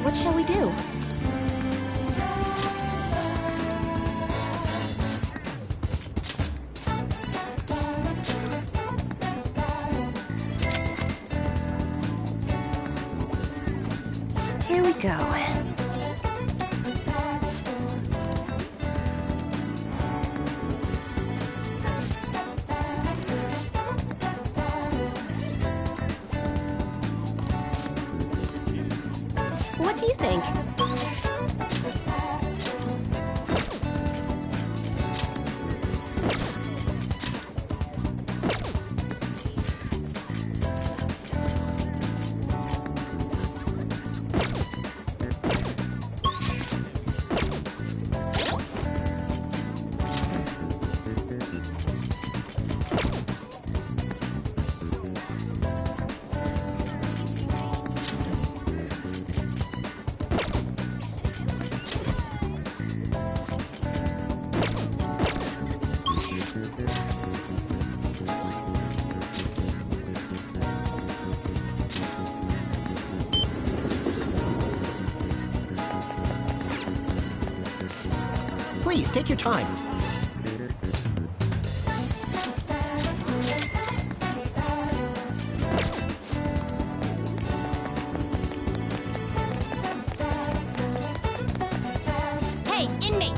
What shall we do? Here we go. What do you think? Please, take your time. Hey, inmate!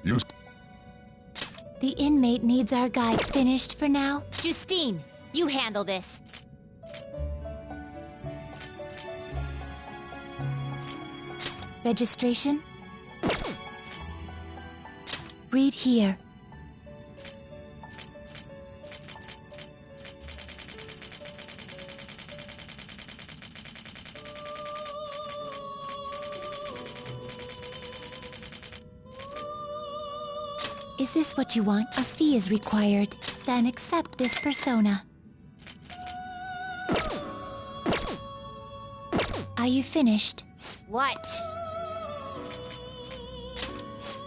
You... The inmate needs our guide finished for now. Justine, you handle this. Registration? Read here. Is this what you want? A fee is required. Then accept this persona. Are you finished? What?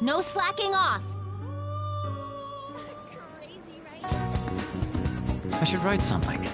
No slacking off! I should write something.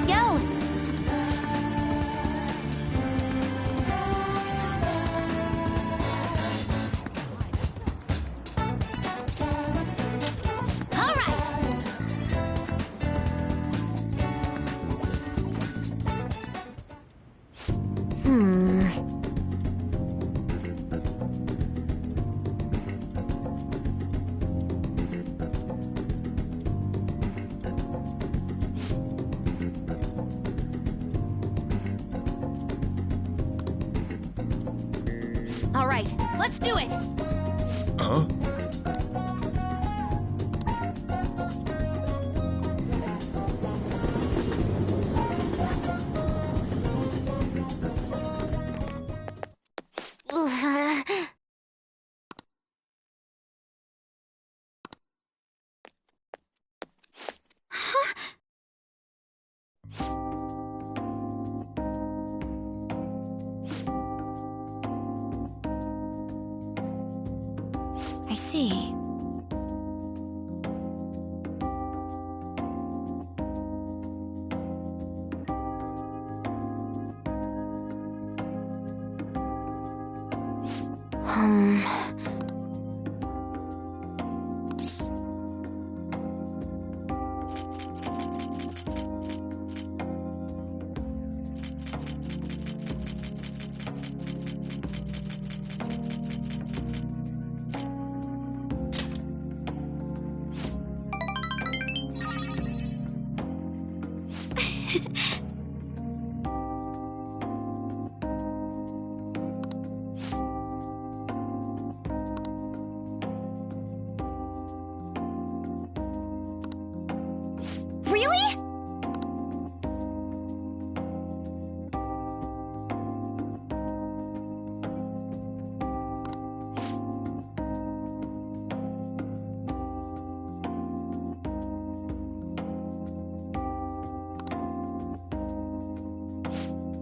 Go! All right! All right, let's do it! Huh? I see. Really?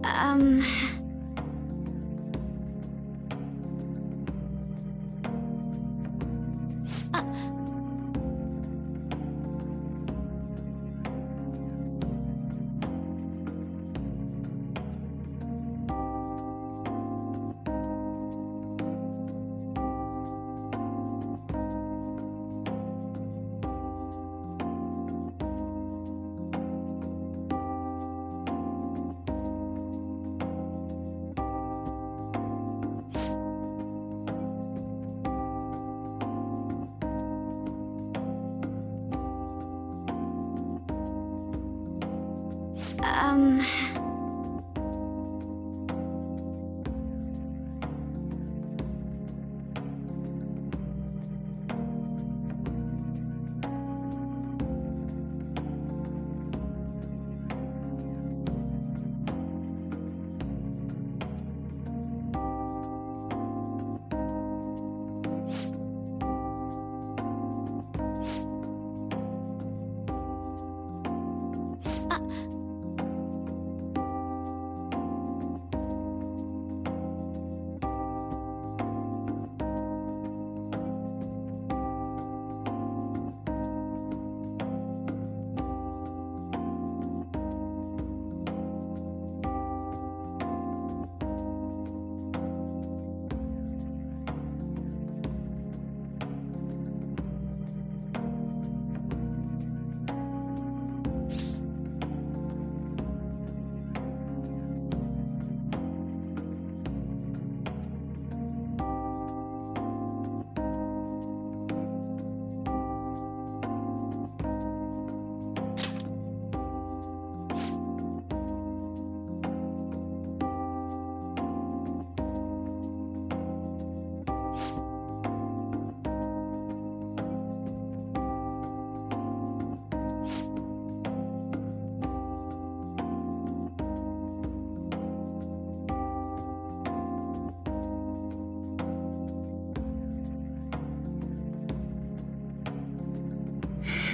Um...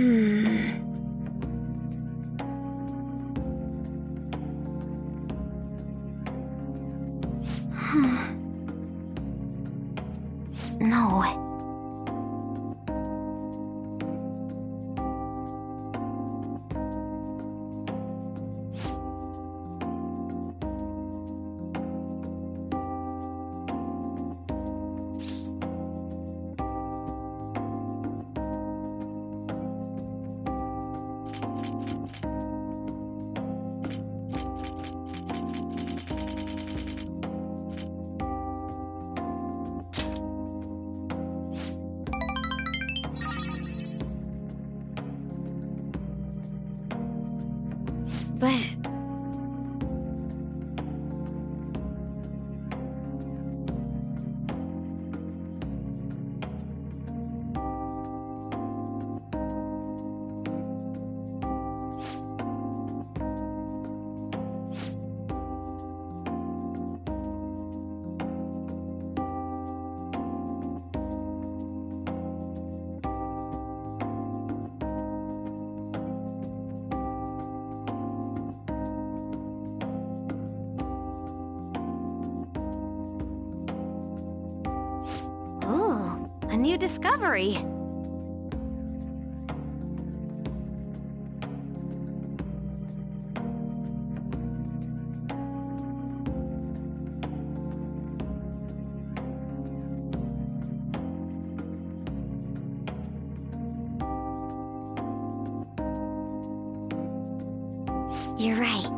No. But... Ooh, a new discovery. You're right.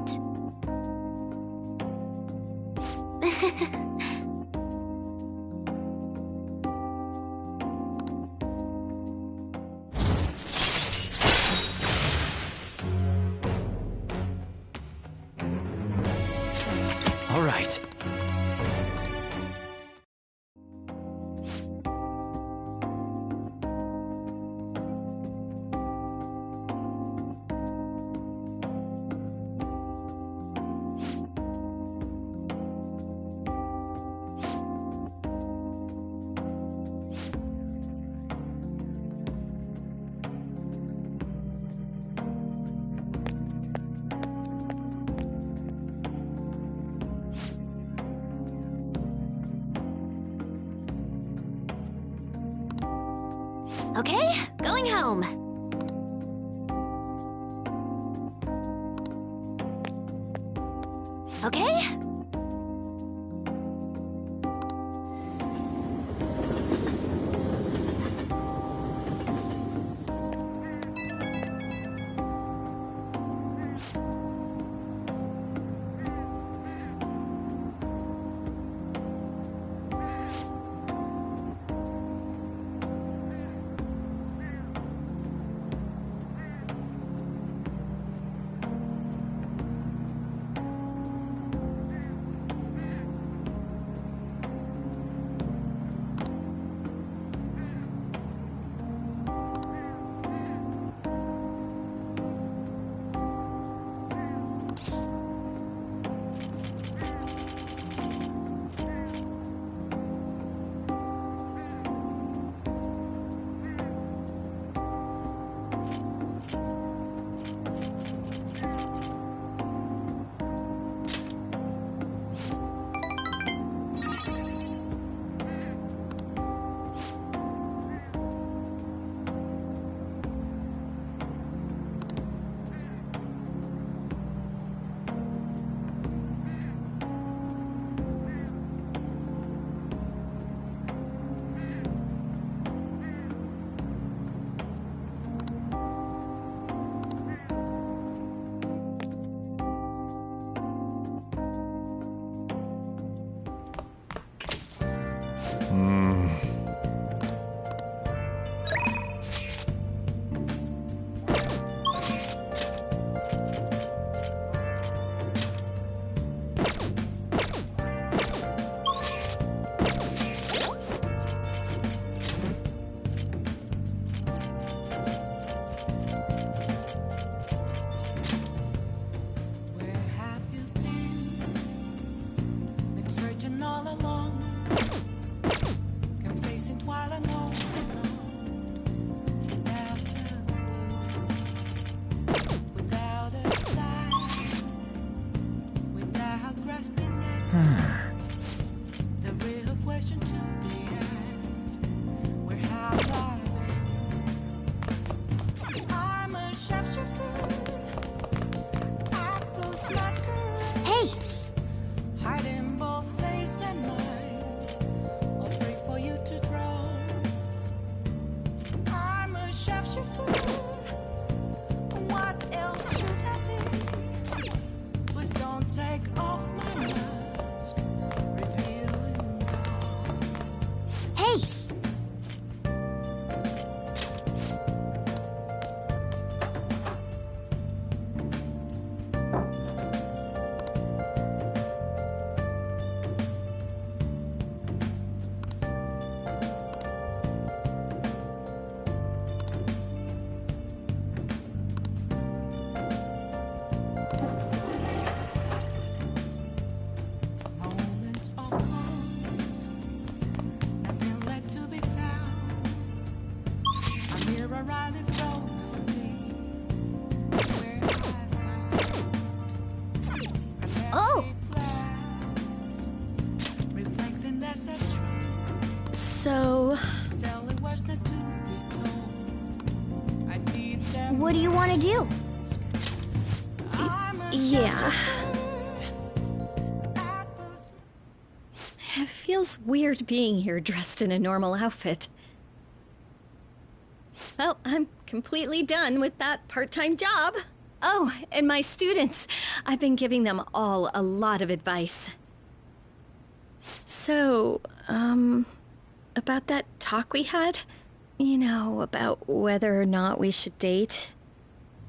All right. Okay, going home. Okay? I'm a sharpshooter. What else could I be? Please don't take off my mask, revealing dawn. Hey! Moments of calm, nothing left to be found. A mirror right in front of me, where I found an Oh! empty glass, reflecting that's a truth. So, Still it was not to be told. I need them. what do you want to do? I'm a Yeah. It feels weird being here dressed in a normal outfit. Well, I'm completely done with that part-time job. Oh, and my students. I've been giving them all a lot of advice. So, about that talk we had? You know, about whether or not we should date?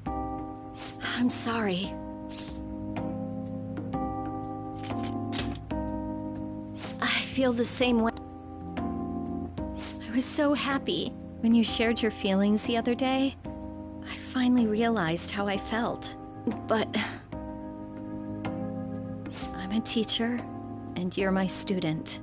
I'm sorry. I feel the same way. I was so happy when you shared your feelings the other day. I finally realized how I felt. But I'm a teacher, and you're my student.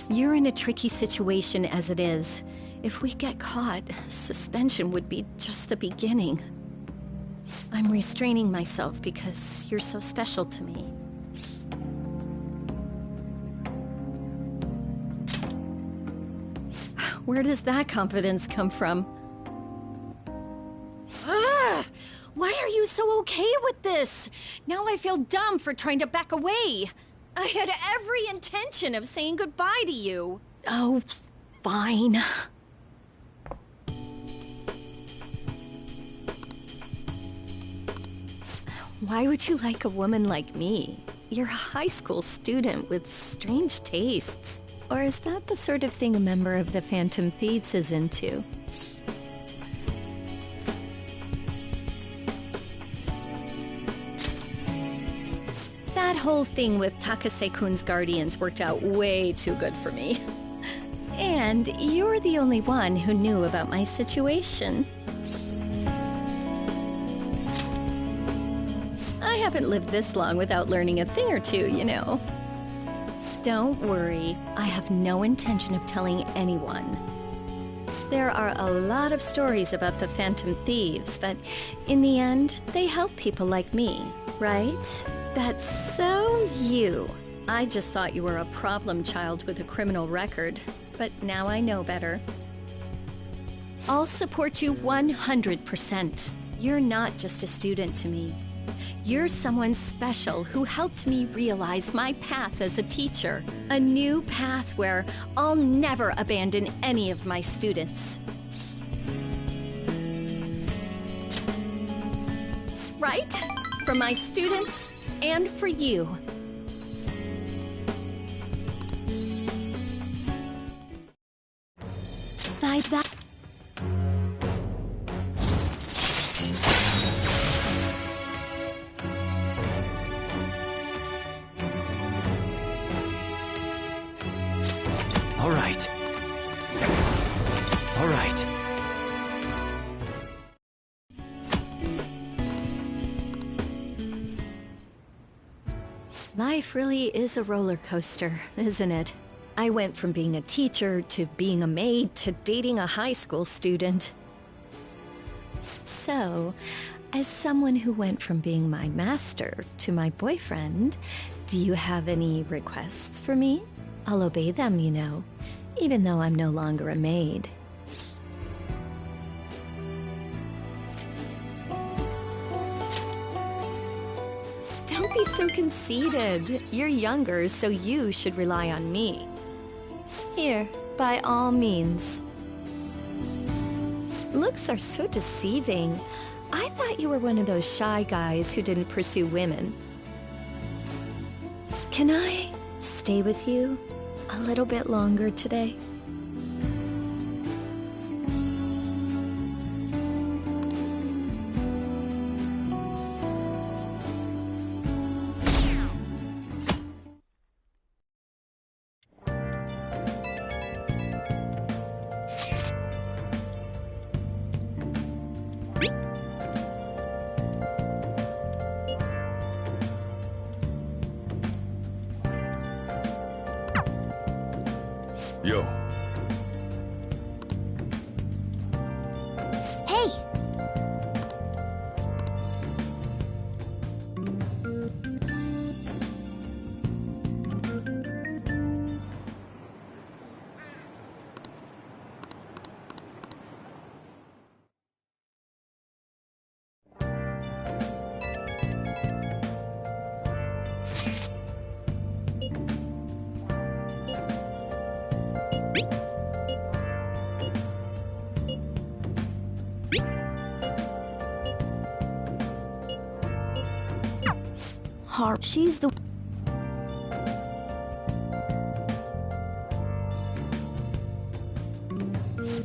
You're in a tricky situation as it is. If we get caught, suspension would be just the beginning. I'm restraining myself because you're so special to me. Where does that confidence come from? Ah! Why are you so okay with this? Now I feel dumb for trying to back away. I had every intention of saying goodbye to you. Oh, fine. Why would you like a woman like me? You're a high school student with strange tastes. Or is that the sort of thing a member of the Phantom Thieves is into? That whole thing with Takase-kun's guardians worked out way too good for me. And you're the only one who knew about my situation. I haven't lived this long without learning a thing or two, you know. Don't worry, I have no intention of telling anyone. There are a lot of stories about the Phantom Thieves, but in the end, they help people like me, right? That's so you. I just thought you were a problem child with a criminal record, but now I know better. I'll support you 100%. You're not just a student to me. You're someone special who helped me realize my path as a teacher. A new path where I'll never abandon any of my students. Right? For my students and for you. Bye-bye. All right. All right. Life really is a roller coaster, isn't it? I went from being a teacher to being a maid to dating a high school student. So, as someone who went from being my master to my boyfriend, do you have any requests for me? I'll obey them, you know, even though I'm no longer a maid. Don't be so conceited. You're younger, so you should rely on me. Here, by all means. Looks are so deceiving. I thought you were one of those shy guys who didn't pursue women. Can I stay with you a little bit longer today? Yo. Hey! She's the...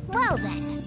Well then.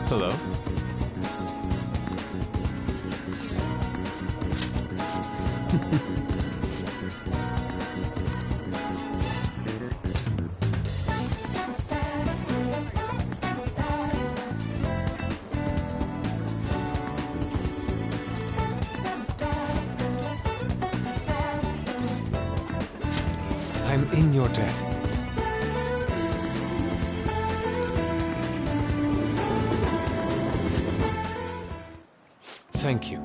Hello? I'm in your debt. Thank you.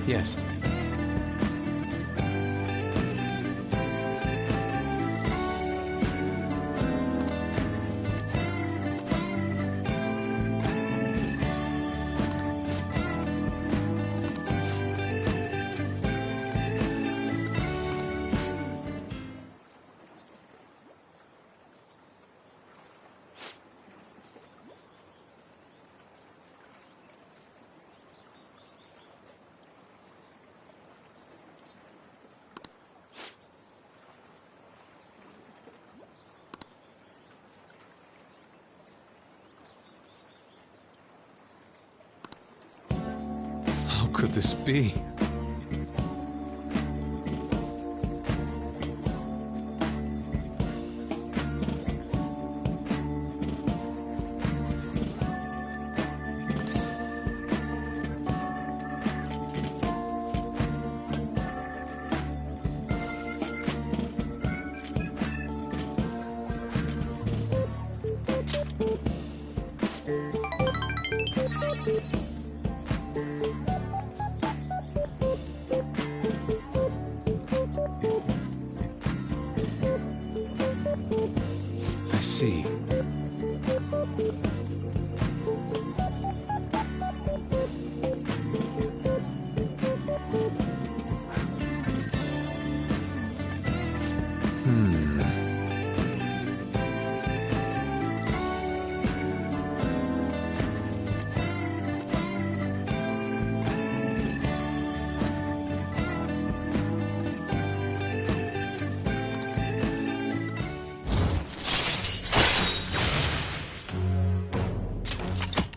Yes. How could this be? I see.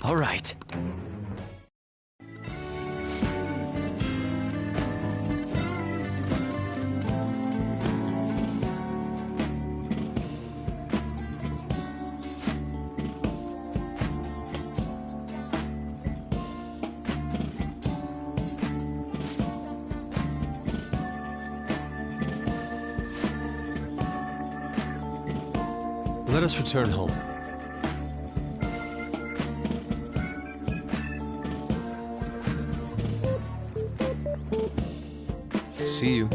All right. Let us return home. See you.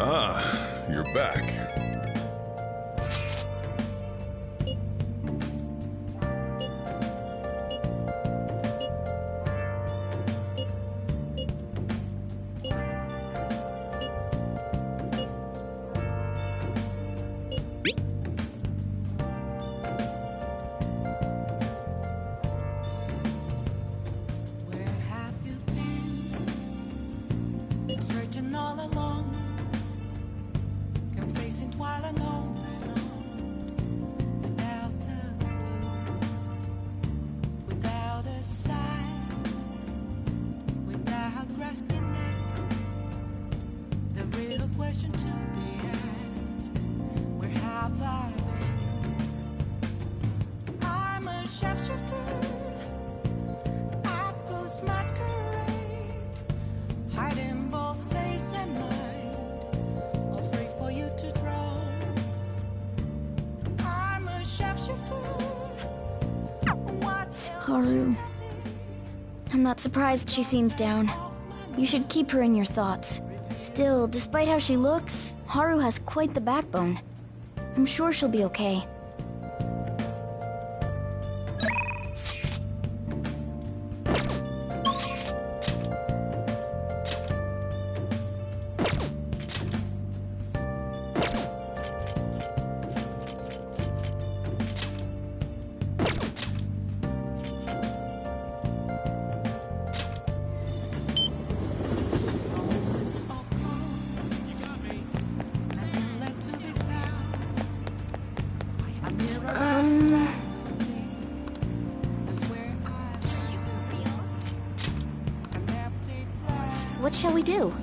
Ah, you're back. Where have you been? Searching all along, confessing while alone, without a clue, without a sign, without grasping it. The real question to be asked: where have I been? I'm a sharpshooter. Masquerade, hiding both face and mind, all free for you to draw. I'm a sharpshooter. What else? Haru. I'm not surprised she seems down. You should keep her in your thoughts. Still, despite how she looks, Haru has quite the backbone. I'm sure she'll be okay. What shall we do?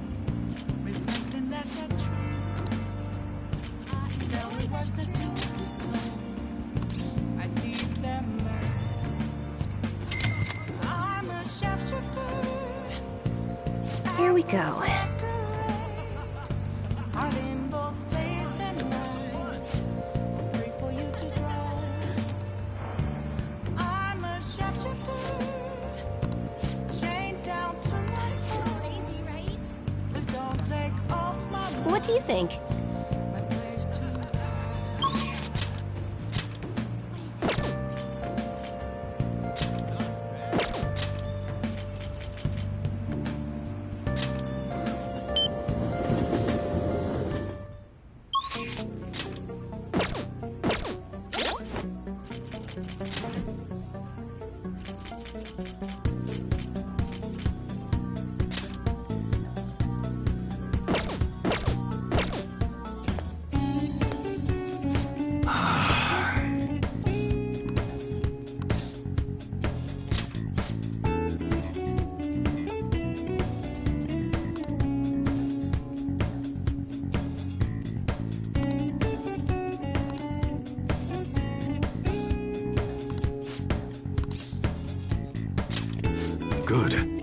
Here we go. What do you think? Good.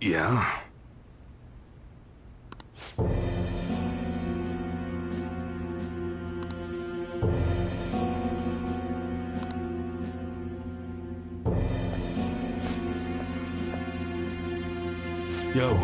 Yeah? Yo.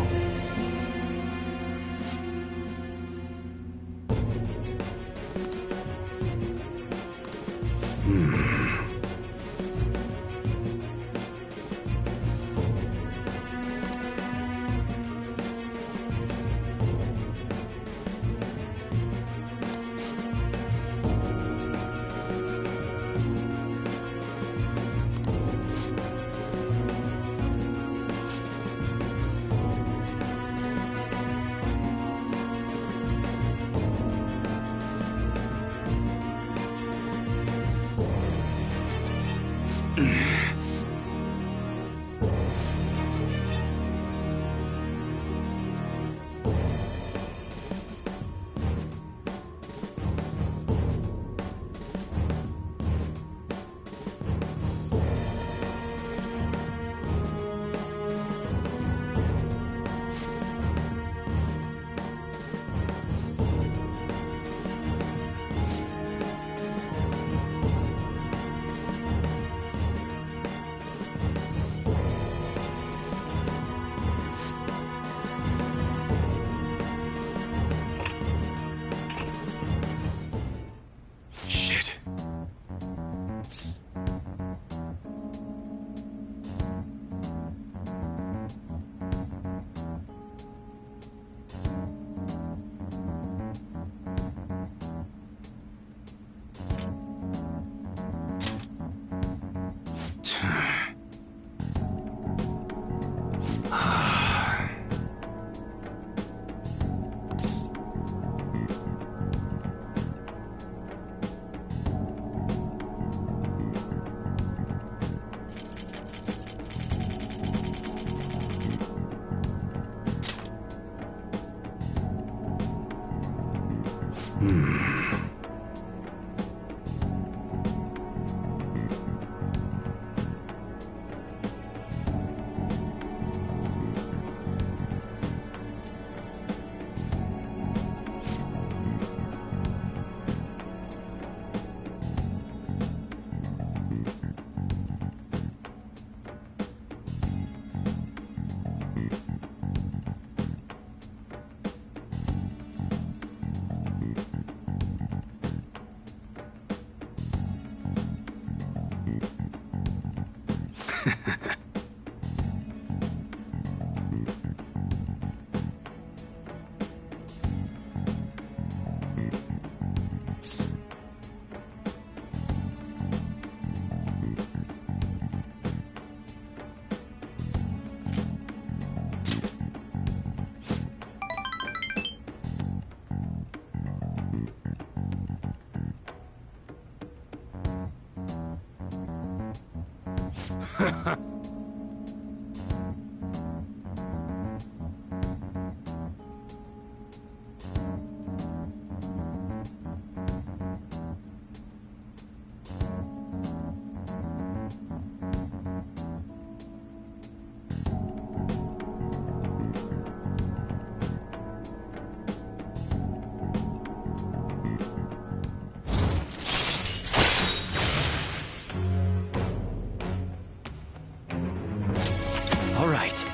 All right.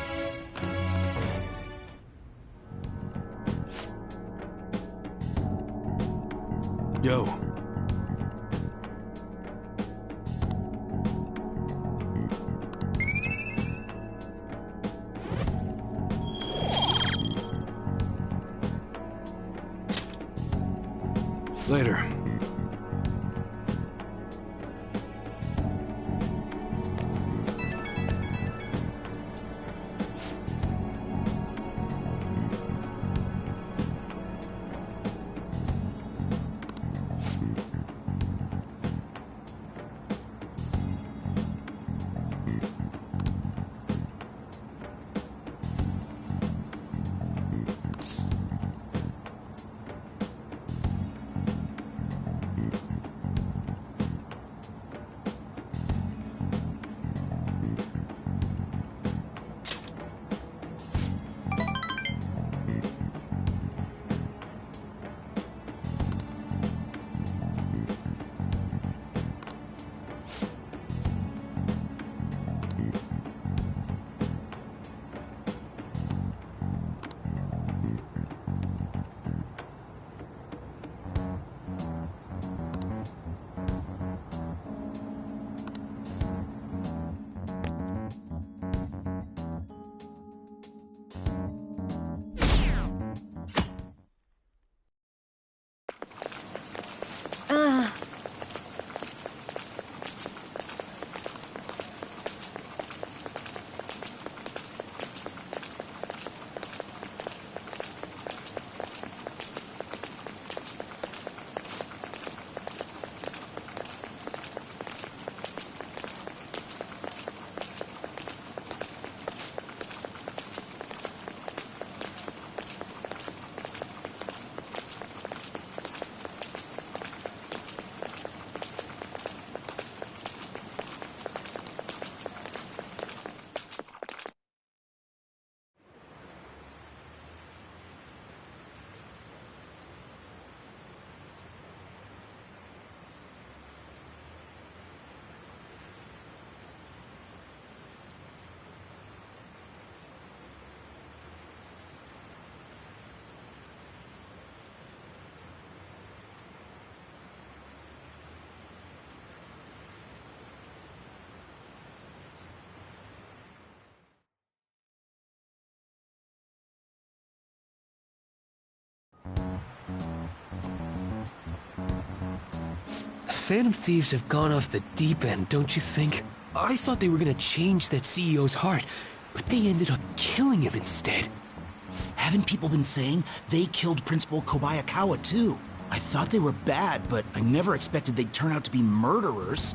Yo. Later. Phantom Thieves have gone off the deep end, don't you think? I thought they were gonna change that CEO's heart, but they ended up killing him instead. Haven't people been saying they killed Principal Kobayakawa too? I thought they were bad, but I never expected they'd turn out to be murderers.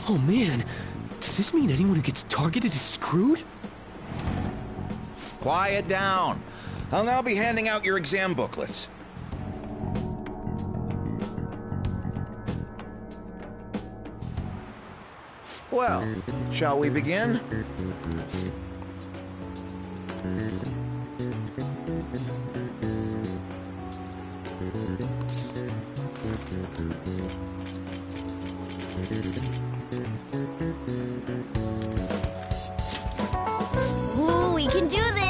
Oh man, does this mean anyone who gets targeted is screwed? Quiet down. I'll now be handing out your exam booklets. Well, shall we begin? Ooh, we can do this!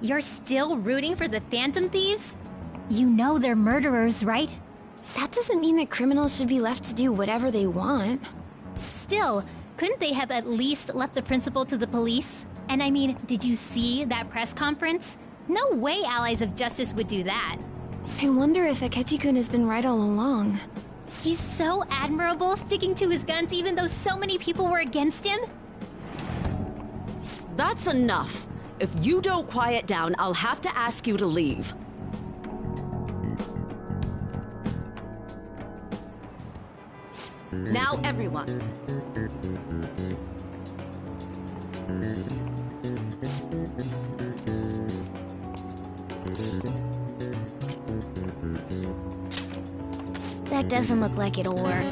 You're still rooting for the Phantom Thieves? You know they're murderers, right? That doesn't mean that criminals should be left to do whatever they want. Still, couldn't they have at least left the principal to the police? And I mean, did you see that press conference? No way Allies of Justice would do that. I wonder if Akechi-kun has been right all along. He's so admirable, sticking to his guns even though so many people were against him. That's enough. If you don't quiet down, I'll have to ask you to leave. Now, everyone. That doesn't look like it'll work.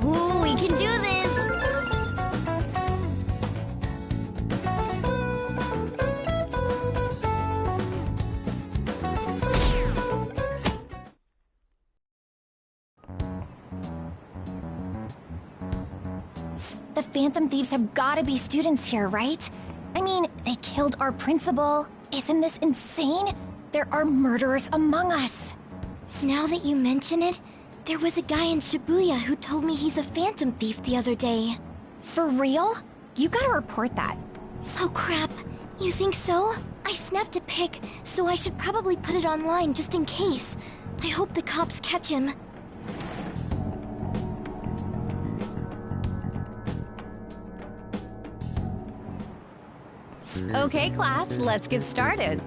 Ooh, we can do this! The Phantom Thieves have gotta be students here, right? I mean, they killed our principal. Isn't this insane? There are murderers among us. Now that you mention it, there was a guy in Shibuya who told me he's a Phantom Thief the other day. For real? You gotta report that. Oh crap, you think so? I snapped a pic, so I should probably put it online just in case. I hope the cops catch him. Okay, class, let's get started.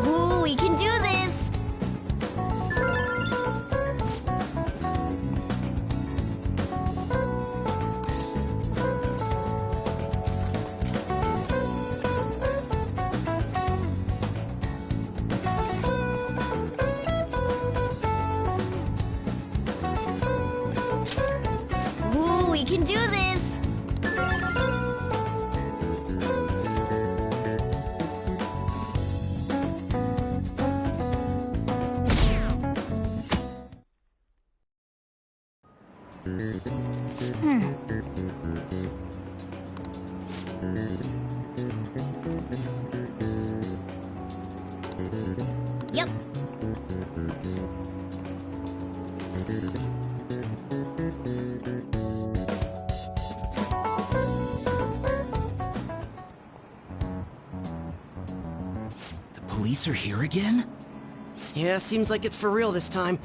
Ooh, we can do this! Ooh, we can do this! Yep. The police are here again? Yeah, seems like it's for real this time.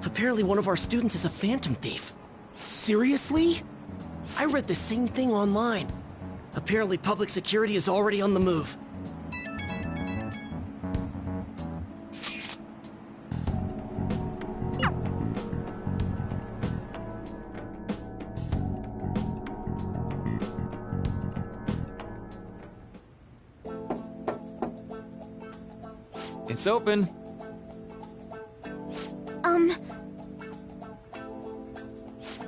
Apparently one of our students is a Phantom Thief. Seriously? I read the same thing online. Apparently public security is already on the move. It's open.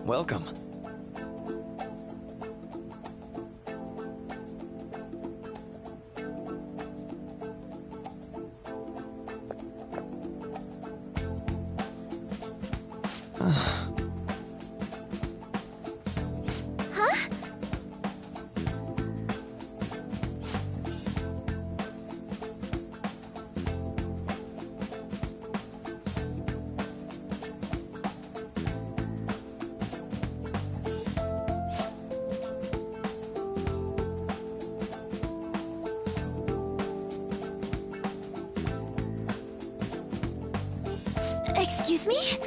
Welcome. Huh? Excuse me?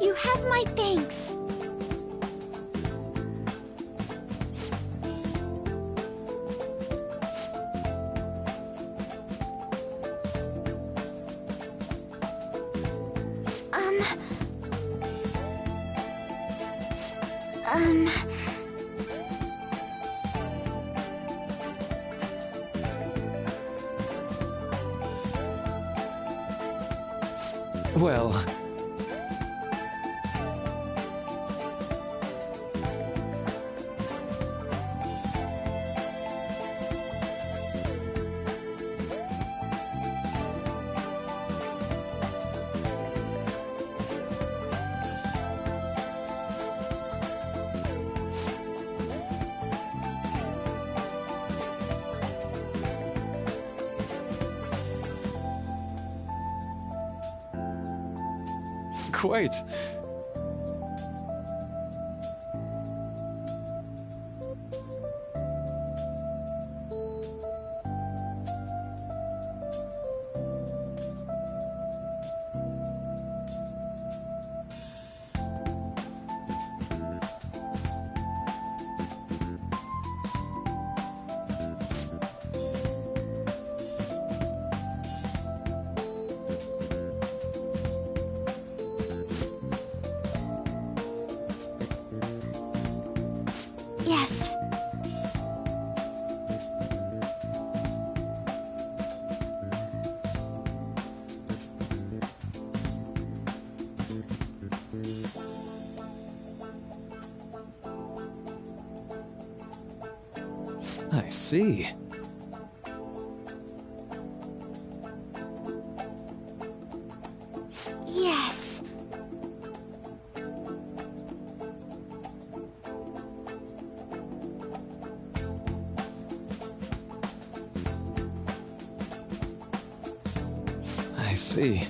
You have my thanks. Well... Quite. Yes. I see. Yes. I see.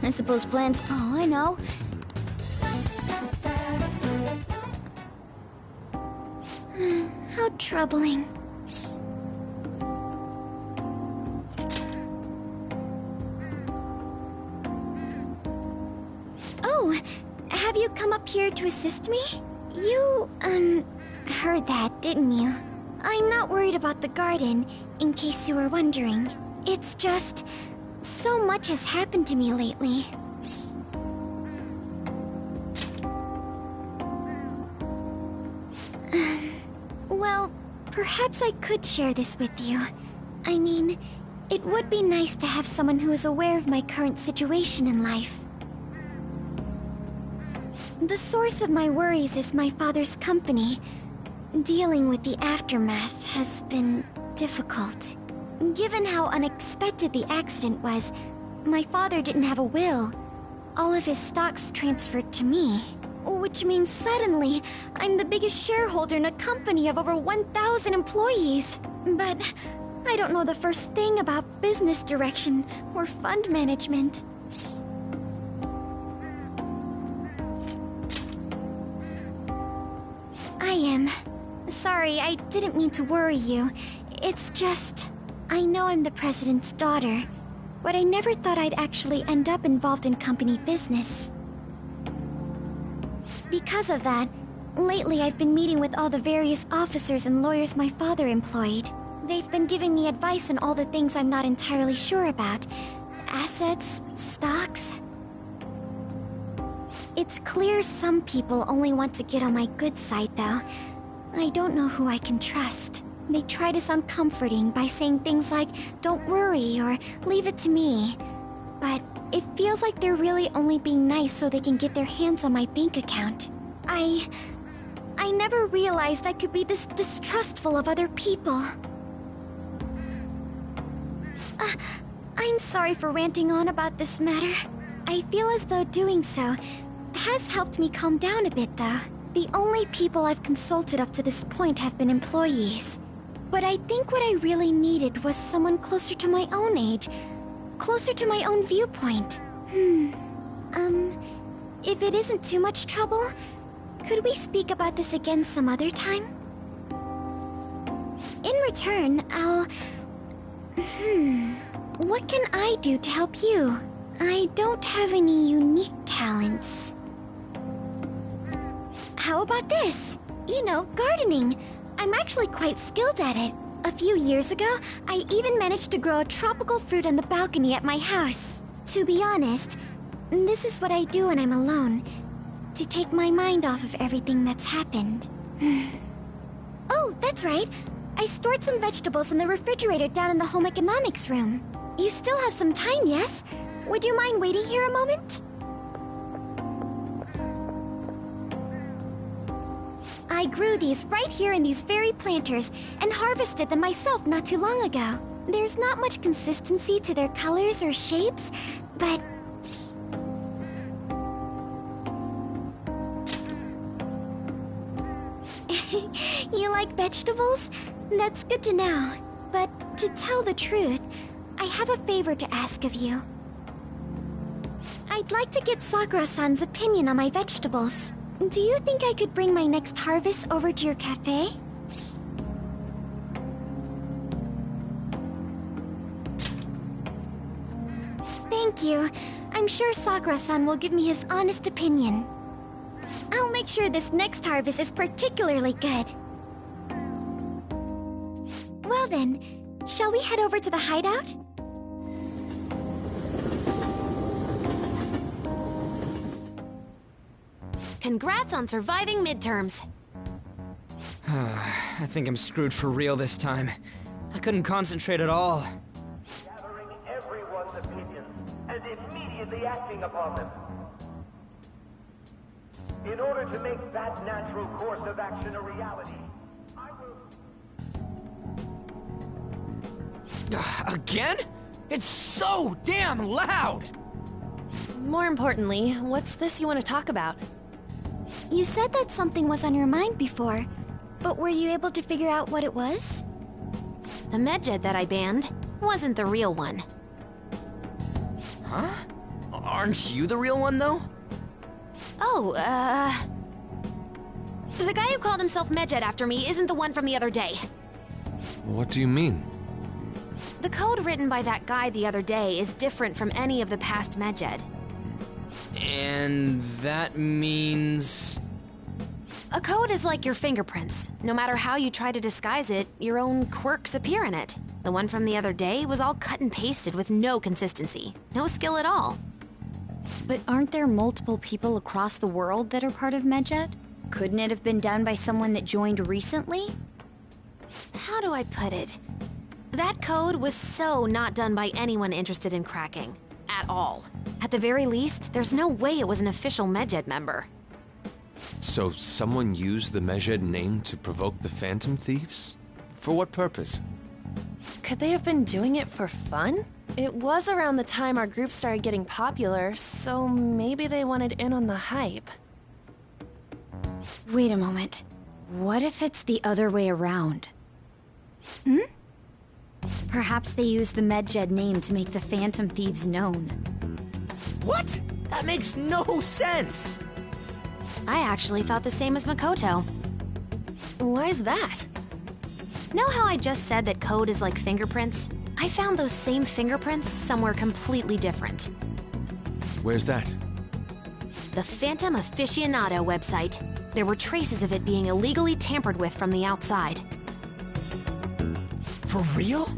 I suppose plans... Oh, I know. How troubling. Oh, have you come up here to assist me? You, heard that, didn't you? I'm not worried about the garden, in case you were wondering. It's just... so much has happened to me lately. Well, perhaps I could share this with you. I mean, it would be nice to have someone who is aware of my current situation in life. The source of my worries is my father's company. Dealing with the aftermath has been difficult. Given how unexpected the accident was, my father didn't have a will. All of his stocks transferred to me. Which means suddenly, I'm the biggest shareholder in a company of over 1,000 employees. But I don't know the first thing about business direction or fund management. I am. Sorry, I didn't mean to worry you. It's just... I know I'm the president's daughter, but I never thought I'd actually end up involved in company business. Because of that, lately I've been meeting with all the various officers and lawyers my father employed. They've been giving me advice on all the things I'm not entirely sure about. Assets, stocks. It's clear some people only want to get on my good side, though. I don't know who I can trust. They try to sound comforting by saying things like, "Don't worry," or "Leave it to me." But it feels like they're really only being nice so they can get their hands on my bank account. I never realized I could be this distrustful of other people. I'm sorry for ranting on about this matter. I feel as though doing so has helped me calm down a bit, though. The only people I've consulted up to this point have been employees. But I think what I really needed was someone closer to my own age, closer to my own viewpoint. If it isn't too much trouble, could we speak about this again some other time? In return, what can I do to help you? I don't have any unique talents. How about this? You know, gardening. I'm actually quite skilled at it. A few years ago, I even managed to grow a tropical fruit on the balcony at my house. To be honest, this is what I do when I'm alone, to take my mind off of everything that's happened. Oh, that's right. I stored some vegetables in the refrigerator down in the home economics room. You still have some time, yes? Would you mind waiting here a moment? I grew these right here in these very planters and harvested them myself not too long ago. There's not much consistency to their colors or shapes, but... You like vegetables? That's good to know. But to tell the truth, I have a favor to ask of you. I'd like to get Sakura-san's opinion on my vegetables. Do you think I could bring my next harvest over to your cafe? Thank you. I'm sure Sakura-san will give me his honest opinion. I'll make sure this next harvest is particularly good. Well then, shall we head over to the hideout? Congrats on surviving midterms. I think I'm screwed for real this time. I couldn't concentrate at all. Gathering everyone's opinions and immediately acting upon them. In order to make that natural course of action a reality, I will... Again? It's so damn loud! More importantly, what's this you want to talk about? You said that something was on your mind before, but were you able to figure out what it was? The medjed that I banned wasn't the real one. Huh? Aren't you the real one, though? Oh, the guy who called himself Medjed after me isn't the one from the other day. What do you mean? The code written by that guy the other day is different from any of the past Medjed. And that means... A code is like your fingerprints. No matter how you try to disguise it, your own quirks appear in it. The one from the other day was all cut and pasted with no consistency. No skill at all. But aren't there multiple people across the world that are part of Medjed? Couldn't it have been done by someone that joined recently? How do I put it? That code was so not done by anyone interested in cracking. At all. At the very least, there's no way it was an official Medjed member. So someone used the Medjed name to provoke the Phantom Thieves? For what purpose? Could they have been doing it for fun? It was around the time our group started getting popular, so maybe they wanted in on the hype. Wait a moment. What if it's the other way around? Perhaps they used the Medjed name to make the Phantom Thieves known. What? That makes no sense! I actually thought the same as Makoto. Why's that? Know how I just said that code is like fingerprints? I found those same fingerprints somewhere completely different. Where's that? The Phantom Aficionado website. There were traces of it being illegally tampered with from the outside. For real?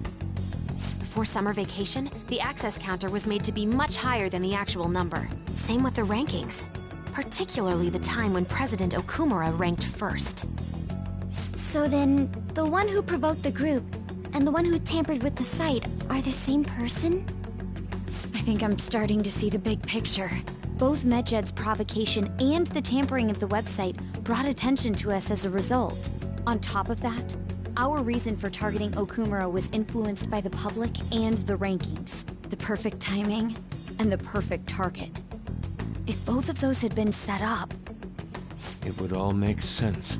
Before summer vacation, the access counter was made to be much higher than the actual number. Same with the rankings. Particularly the time when President Okumura ranked first. So then, the one who provoked the group and the one who tampered with the site are the same person? I think I'm starting to see the big picture. Both Medjed's provocation and the tampering of the website brought attention to us as a result. On top of that, our reason for targeting Okumura was influenced by the public and the rankings. The perfect timing and the perfect target. If both of those had been set up... It would all make sense.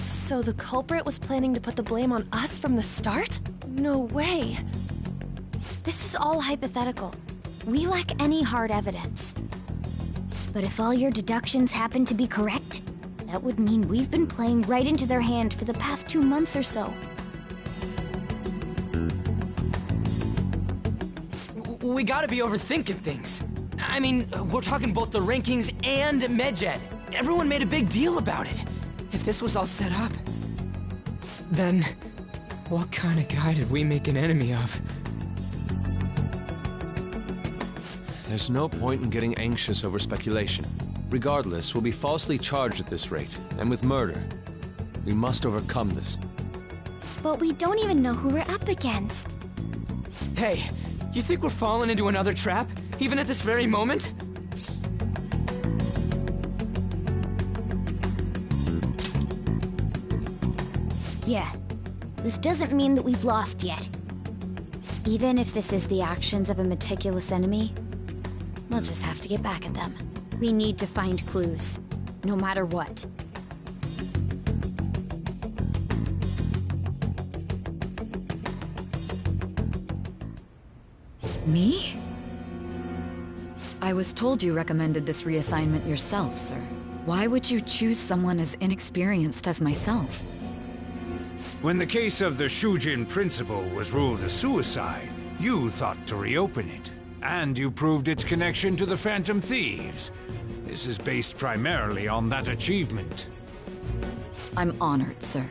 So the culprit was planning to put the blame on us from the start? No way. This is all hypothetical. We lack any hard evidence. But if all your deductions happen to be correct, that would mean we've been playing right into their hand for the past 2 months or so. We gotta be overthinking things. I mean, we're talking both the rankings and Medjed. Everyone made a big deal about it. If this was all set up, then what kind of guy did we make an enemy of? There's no point in getting anxious over speculation. Regardless, we'll be falsely charged at this rate, and with murder. We must overcome this. But we don't even know who we're up against. Hey, you think we're falling into another trap, even at this very moment? Yeah, this doesn't mean that we've lost yet. Even if this is the actions of a meticulous enemy, we'll just have to get back at them. We need to find clues, no matter what. Me? I was told you recommended this reassignment yourself, sir. Why would you choose someone as inexperienced as myself? When the case of the Shujin principal was ruled a suicide, you thought to reopen it. And you proved its connection to the Phantom Thieves. This is based primarily on that achievement. I'm honored, sir.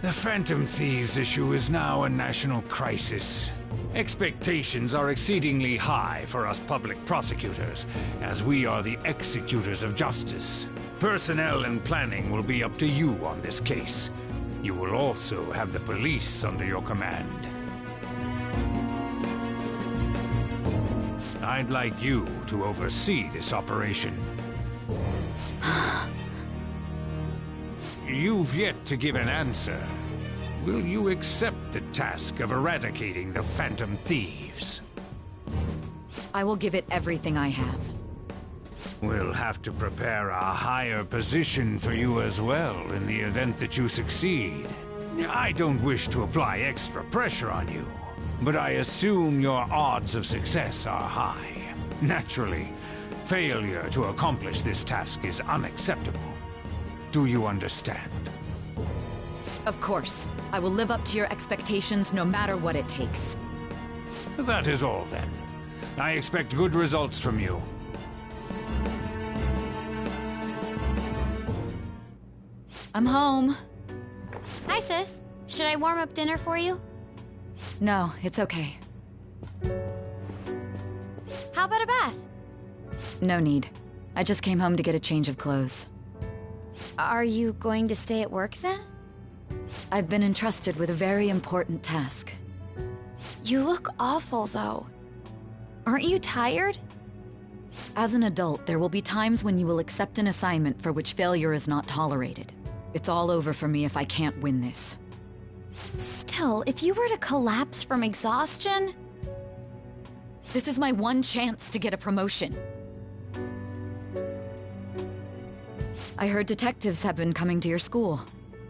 The Phantom Thieves issue is now a national crisis. Expectations are exceedingly high for us public prosecutors, as we are the executors of justice. Personnel and planning will be up to you on this case. You will also have the police under your command. I'd like you to oversee this operation. You've yet to give an answer. Will you accept the task of eradicating the Phantom Thieves? I will give it everything I have. We'll have to prepare a higher position for you as well in the event that you succeed. I don't wish to apply extra pressure on you, but I assume your odds of success are high. Naturally, failure to accomplish this task is unacceptable. Do you understand? Of course. I will live up to your expectations no matter what it takes. That is all then. I expect good results from you. I'm home. Hi, sis. Should I warm up dinner for you? No, it's okay. How about a bath? No need. I just came home to get a change of clothes. Are you going to stay at work then? I've been entrusted with a very important task. You look awful, though. Aren't you tired? As an adult, there will be times when you will accept an assignment for which failure is not tolerated. It's all over for me if I can't win this. Still, if you were to collapse from exhaustion... This is my one chance to get a promotion. I heard detectives have been coming to your school.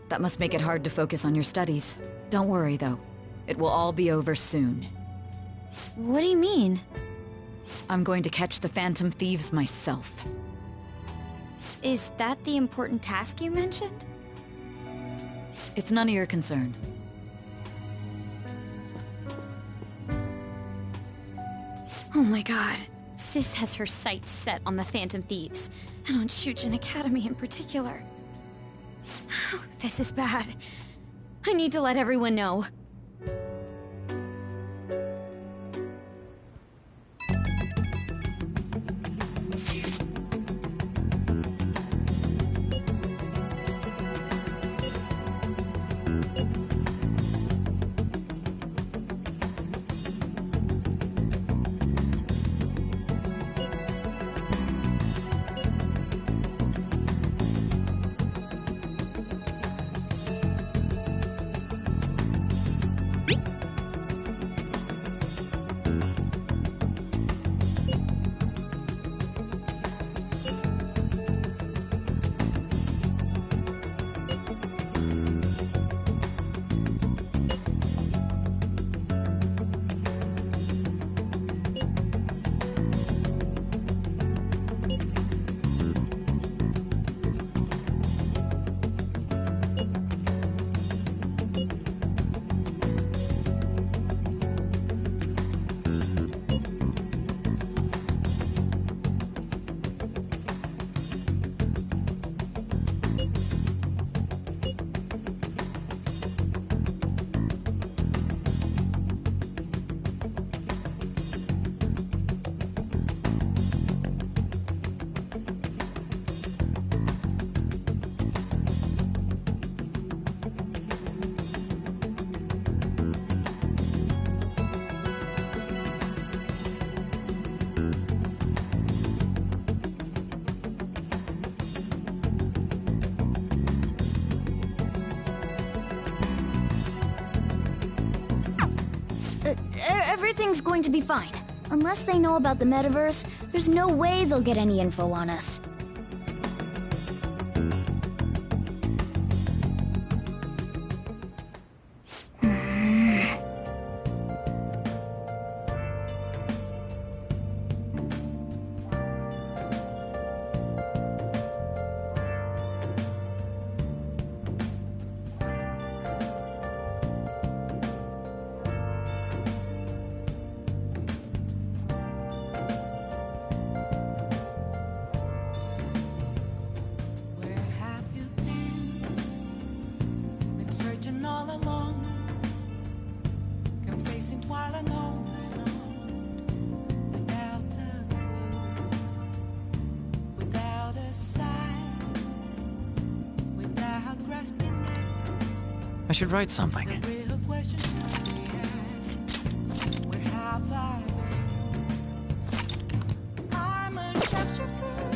That must make it hard to focus on your studies. Don't worry, though. It will all be over soon. What do you mean? I'm going to catch the Phantom Thieves myself. Is that the important task you mentioned? It's none of your concern. Oh my god. Sis has her sights set on the Phantom Thieves, and on Shujin Academy in particular. This is bad. I need to let everyone know. Everything's going to be fine. Unless they know about the metaverse, there's no way they'll get any info on us. I should write something. I'm a sharpshooter.